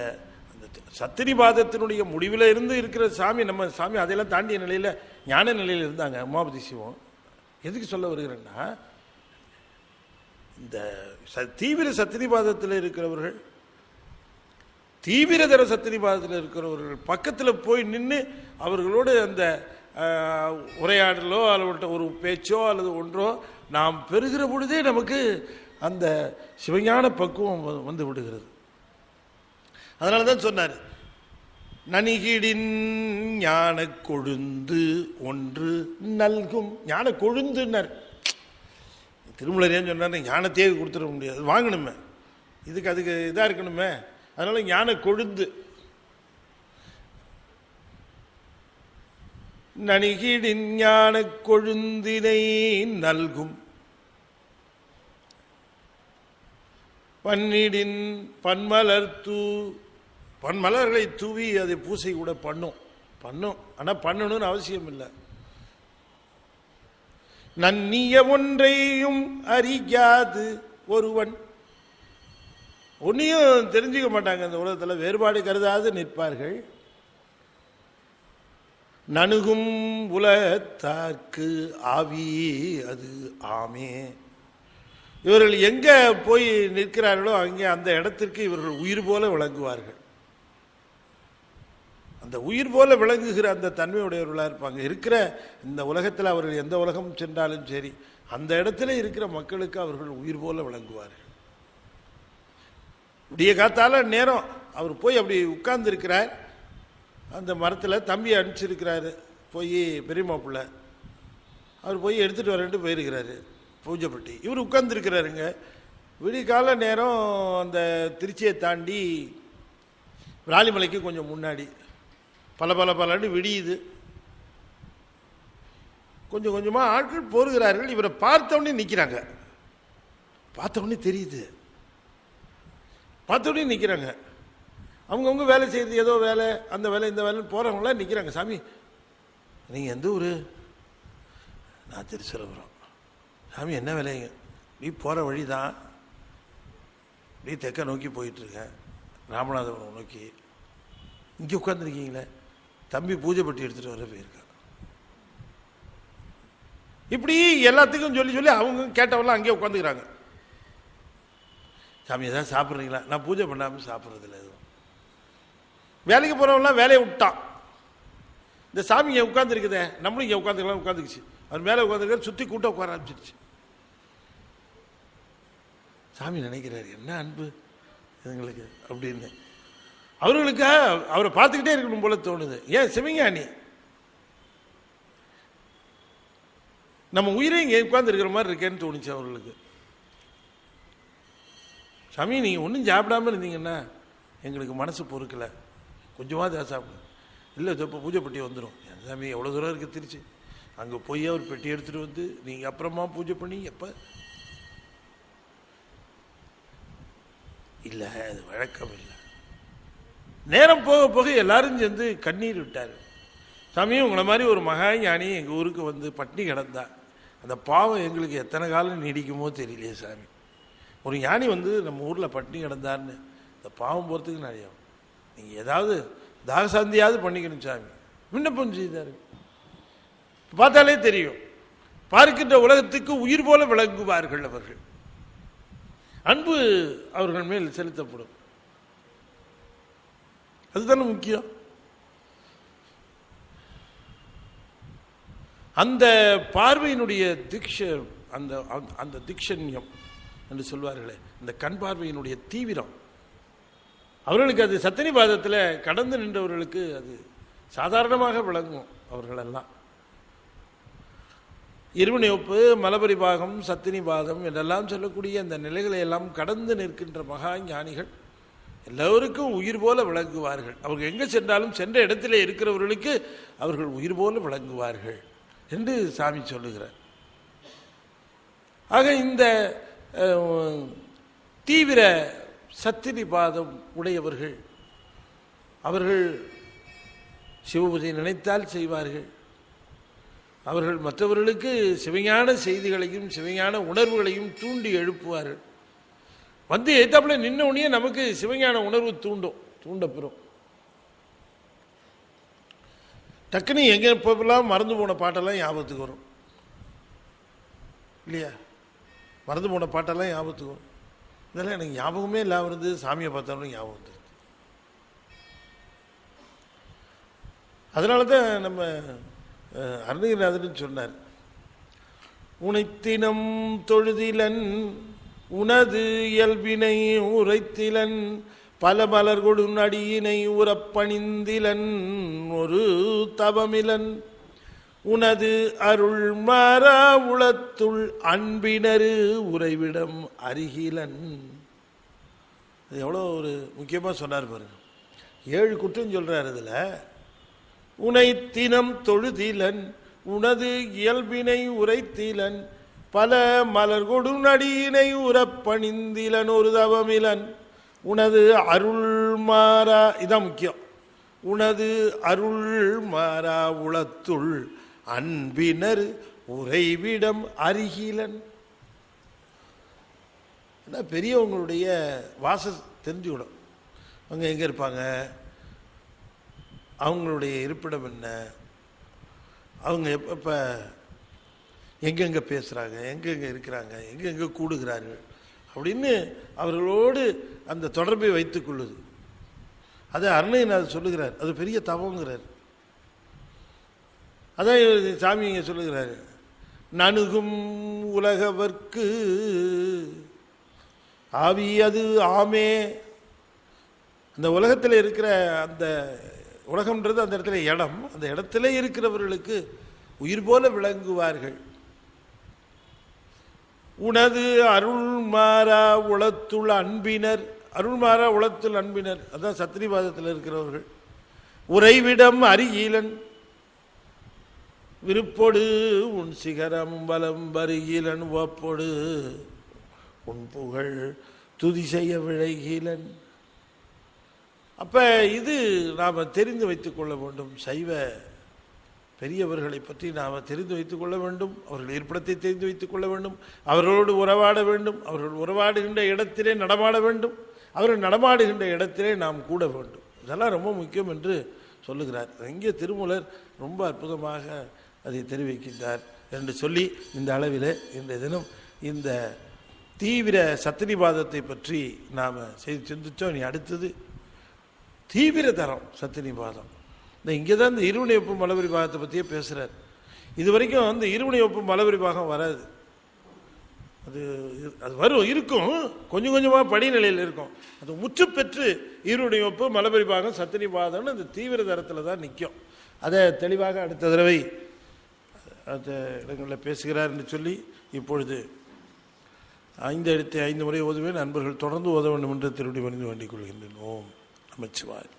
சத்திரிபாதத்தினுடைய முடிவில் இருந்து இருக்கிற சாமி. நம்ம சாமி அதையெல்லாம் தாண்டிய நிலையில் ஞான நிலையில் இருந்தாங்க உமாபதி சிவம். எதுக்கு சொல்ல வருகிறேன்னா, இந்த தீவிர சத்திரிபாதத்தில் இருக்கிறவர்கள், தீவிரதர சத்திரிபாதத்தில் இருக்கிறவர்கள் பக்கத்தில் போய் நின்று அவர்களோடு அந்த உரையாடலோ அல்லது ஒரு பேச்சோ அல்லது ஒன்றோ நாம் பெறுகிற பொழுதே நமக்கு அந்த சிவஞான பக்குவம் வந்து விடுகிறது. அதனால தான் சொன்னார், நனிகிடின் ஞான கொழுந்து ஒன்று நல்கும். ஞான கொழுந்துன்னார். திருமலர் ஏன் சொன்னார், ஞானத்தையே கொடுத்துட முடியாது, வாங்கணுமே, அதுக்கு இதாக இருக்கணுமே. அதனால ஞான கொழுந்து. நனிகிடின் ஞான கொழுந்தினை நல்கும் பன்னிடின் பன்மலர் பன்மலர்களை தூவி அதை பூசை கூட பண்ணும். ஆனால் பண்ணணும்னு அவசியம் இல்லை. நன்னிய ஒன்றையும் அறியாது ஒருவன். ஒன்னையும் தெரிஞ்சுக்க மாட்டாங்க இந்த உலகத்தில், வேறுபாடு கருதாது நிற்பார்கள். நணுகும் உலகத்தார்க்கு ஆவி அது ஆமே. இவர்கள் எங்கே போய் நிற்கிறார்களோ அங்கே அந்த இடத்திற்கு இவர்கள் உயிர் போல விளங்குவார்கள். அந்த உயிர் போல விளங்குகிற அந்த தன்மையுடையவர்களாக இருப்பாங்க. இருக்கிற இந்த உலகத்தில் அவர்கள் எந்த உலகம் சென்றாலும் சரி, அந்த இடத்துல இருக்கிற மக்களுக்கு அவர்கள் உயிர் போல விளங்குவார்கள். விடிய காத்தால நேரம் அவர் போய் அப்படி உட்கார்ந்து இருக்கிறார். அந்த மரத்தில் தம்பி அனுப்பிச்சிருக்கிறாரு, போய் பெரியம்மா பிள்ளை அவர் போய் எடுத்துகிட்டு வரேன்ட்டு போயிருக்கிறாரு பூஜைப்பட்டி. இவர் உட்கார்ந்துருக்கிறாருங்க. விடிய கால நேரம் அந்த திருச்சியை தாண்டி விராலிமலைக்கு கொஞ்சம் முன்னாடி பலன்னு விடியுது. கொஞ்சம் கொஞ்சமாக ஆட்கள் போருகிறார்கள். இவரை பார்த்தவொடனே நிற்கிறாங்க. பார்த்தவொடனே தெரியுது, பார்த்தவொடனே நிற்கிறாங்க. அவங்கவுங்க வேலை செய்யுது, ஏதோ வேலை, அந்த வேலை இந்த வேலைன்னு போகிறவங்களாம் நிற்கிறாங்க. சாமி நீங்கள் எந்த ஊர்? நான் திருச்சிரபுரம். சாமி என்ன வேலைங்க? நீ போகிற வழி தான், நீ தெற்க நோக்கி போயிட்டுருக்கேன், ராமநாதபுரம் நோக்கி. இங்கே உட்காந்துருக்கீங்களே, தம்பி பூஜை பட்டி எடுத்துகிட்டு வர போயிருக்கேன். இப்படி எல்லாத்துக்கும் சொல்லி சொல்லி அவங்க கேட்டவெல்லாம் அங்கேயே உட்காந்துக்கிறாங்க. சாமி ஏதாவது சாப்பிட்றீங்களா? நான் பூஜை பண்ணாமல் சாப்பிட்றதில்ல. எதுவும் வேலைக்கு போகிறவங்களாம் வேலையை விட்டான். இந்த சாமி இங்கே உட்காந்துருக்குதே, நம்மளும் இங்கே உட்காந்துக்கலாம் உட்காந்துக்குச்சு. அவர் மேலே உட்காந்துருக்க சுற்றி கூட்ட உட்கார ஆரம்பிச்சிருச்சு. சாமி நினைக்கிறாரு என்ன அன்பு இதுங்களுக்கு அப்படின்னு. அவர்களுக்கு அவரை பார்த்துக்கிட்டே இருக்கணும் போல தோணுது. ஏன் சிவஞானி நம்ம உயிரை இங்கே உட்கார்ந்து இருக்கிற மாதிரி இருக்கேன்னு தோணுச்சு அவர்களுக்கு. சாமி நீங்கள் ஒன்றும் சாப்பிடாம இருந்தீங்கன்னா எங்களுக்கு மனசு பொறுக்கலை, கொஞ்சமாக தான் சாப்பிடு. இல்லை இப்போ பூஜை பெட்டி வந்துடும். சாமி எவ்வளோ தூரம் இருக்குது திருச்சி, அங்கே போய் அவர் பெட்டி எடுத்துகிட்டு வந்து நீங்கள் அப்புறமா பூஜை பண்ணி எப்போ? இல்லை அது வழக்கம் இல்லை. நேரம் போக போக எல்லாரும் சேர்ந்து கண்ணீர் விட்டார். சாமி உங்களை மாதிரி ஒரு மகா ஞானி எங்கள் ஊருக்கு வந்து பட்டினி கிடந்தா அந்த பாவம் எங்களுக்கு எத்தனை காலம் நீடிக்குமோ தெரியலையே சாமி. ஒரு ஞானி வந்து நம்ம ஊரில் பட்டினி கிடந்தார்னு இந்த பாவம் போகிறதுக்கு நிறைய நீங்கள் ஏதாவது தாகசாந்தியாவது பண்ணிக்கணும் சாமி விண்ணப்பம் செய்தார். பார்த்தாலே தெரியும், பார்க்கின்ற உலகத்துக்கு உயிர் போல விளங்குவார்கள் அவர்கள். அன்பு அவர்கள் மேல் செலுத்தப்படும். அதுதானே முக்கியம். அந்த பார்வையினுடைய அந்த அந்த திக்ஷண்யம் என்று சொல்வார்களே, அந்த கண் பார்வையினுடைய தீவிரம் அவர்களுக்கு அது சத்தினிபாதத்தில் கடந்து நின்றவர்களுக்கு அது சாதாரணமாக விளங்கும். அவர்களெல்லாம் இருவினையொப்பு, மலபரிபாகம், சத்தினிபாதம் என்றெல்லாம் சொல்லக்கூடிய அந்த நிலைகளை எல்லாம் கடந்து நிற்கின்ற மகா ஞானிகள் எல்லோருக்கும் உயிர் போல விளங்குவார்கள். அவர்கள் எங்கே சென்றாலும் சென்ற இடத்திலே இருக்கிறவர்களுக்கு அவர்கள் உயிர் போல விளங்குவார்கள் என்று சாமி சொல்லுகிறார். ஆக இந்த தீவிர சத்தினிபாதம் உடையவர்கள் அவர்கள் சிவபூஜை நினைத்தால் செய்வார்கள். அவர்கள் மற்றவர்களுக்கு சிவஞான செய்திகளையும் சிவஞான உணர்வுகளையும் தூண்டி எழுப்புவார்கள். வந்து ஏத்தாப்புல நின்ன உடனே நமக்கு சிவஞான உணர்வு தூண்டப்பெறும். டக்குன்னு எங்கே இப்போலாம் மறந்து போன பாட்டெல்லாம் ஞாபகத்துக்கு வரும் இல்லையா? மறந்து போன பாட்டெல்லாம் ஞாபகத்துக்கு வரும். இதெல்லாம் எனக்கு ஞாபகமே இல்லாமல் இருந்து சாமியை பார்த்தாலும் ஞாபகம் வந்துருக்கு. அதனால தான் நம்ம அருணகிரிநாதன் சொன்னார், உனைத்தினம் தொழுதிலன் உனது இயல்பினை உரைத்திலன் பல மலர் கொடு நடியினை உறப்பணிந்திலன் ஒரு தவமிலன் உனது அருள் மாறா உளத்துள் அன்பினரு உறைவிடம் அருகிலன். அது எவ்வளோ ஒரு முக்கியமாக சொன்னார் பாருங்க. 7 குற்றம் சொல்றார் இதில். உனை தினம் தொழுதிலன் உனது இயல்பினை உரைத்திலன் பல மலர் கொடு நடியினை உறப்பணிந்திலன் ஒரு தவமிலன் உனது அருள் மாறா, இதான் முக்கியம், உனது அருள் மாறா உளத்துள் அன்பினர் உறைவிடம் அருகிலன். பெரியவங்களுடைய வாசம் தெரிஞ்சுவிடும். அவங்க எங்கே இருப்பாங்க, அவங்களுடைய இருப்பிடம் என்ன, அவங்க எப்போ எங்கெங்கே பேசுகிறாங்க, எங்கெங்கே இருக்கிறாங்க, எங்கெங்கே கூடுகிறார்கள் அப்படின்னு அவர்களோடு அந்த தொடர்பை வைத்துக் கொள்ளுது. அதை அருணகிரிநாதர் சொல்லுகிறார். அது பெரிய தவங்கிறார். அதான் சாமி இங்கே சொல்லுகிறாரு, நணுகும் உலகவர்க்கு ஆவி அது ஆமே. அந்த உலகத்தில் இருக்கிற அந்த உலகம்ன்றது அந்த இடத்துல இடம், அந்த இடத்துல இருக்கிறவர்களுக்கு உயிர் போல விளங்குவார்கள். உனது அருள் மாறா உளத்துள் அன்பினர், அருள் மாறா உளத்துள் அன்பினர் அதான் சத்திரிபாதத்தில் இருக்கிறவர்கள். உறைவிடம் அருகிலன் விருப்பொடு உன் சிகரம் வலம் வருகிலன் ஒப்பொடு உன் புகழ் துதி செய்ய விழைகிலன். அப்போ இது நாம் தெரிந்து வைத்துக் கொள்ள வேண்டும். சைவ பெரியவர்களை பற்றி நாம் தெரிந்து வைத்துக் கொள்ள வேண்டும். அவர்கள் இருப்பிடத்தை தெரிந்து வைத்துக் கொள்ள வேண்டும். அவர்களோடு உறவாட வேண்டும். அவர்கள் உறவாடுகின்ற இடத்திலே நடமாட வேண்டும். அவர்கள் நடமாடுகின்ற இடத்திலே நாம் கூட வேண்டும். இதெல்லாம் ரொம்ப முக்கியம் என்று சொல்லுகிறார். இங்கே திருமூலர் ரொம்ப அற்புதமாக அதை தெரிவிக்கின்றார். என்று சொல்லி இந்த அளவில் இன்றைய தினம் இந்த தீவிர சத்தினிபாதத்தை பற்றி நாம் சிந்திச்சோம். நீ அடுத்தது தீவிர தரம் சத்தினிபாதம். இந்த இங்கே தான் இந்த இருவினை ஒப்பும் மலபரி பாகத்தை பற்றியே பேசுகிறார். இது வரைக்கும் அந்த இருவினை ஒப்பும் மலபரி பாகம் வராது. அது வரும், இருக்கும், கொஞ்சம் கொஞ்சமாக படிநிலையில் இருக்கும். அது முற்று பெற்று இருவினை ஒப்பு மலபரி பாகம் சத்தினிபாதம்னு அந்த தீவிர தரத்தில் தான் நிற்கும். அதை தெளிவாக அடுத்த தடவை அந்த இடங்களில் பேசுகிறார் என்று சொல்லி இப்பொழுது 5 எடுத்து 5 முறை ஓதுவேன். நண்பர்கள் தொடர்ந்து ஓத வேண்டும் என்று திருடி பணிந்து வேண்டிக் கொள்கின்றேன். ஓம் நமச்சிவாய்.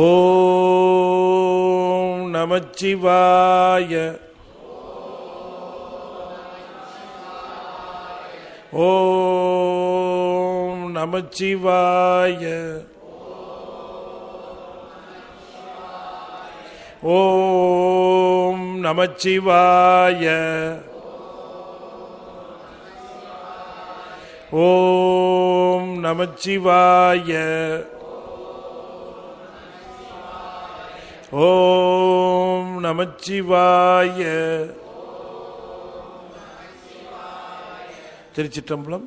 ஓம் நமச்சிவாய. ஓம் நமச்சிவாய. ஓம் நமச்சிவாய. ஓம் நமச்சிவாய. ஓம் நமச்சிவாய. திருச்சிற்றம்பலம்.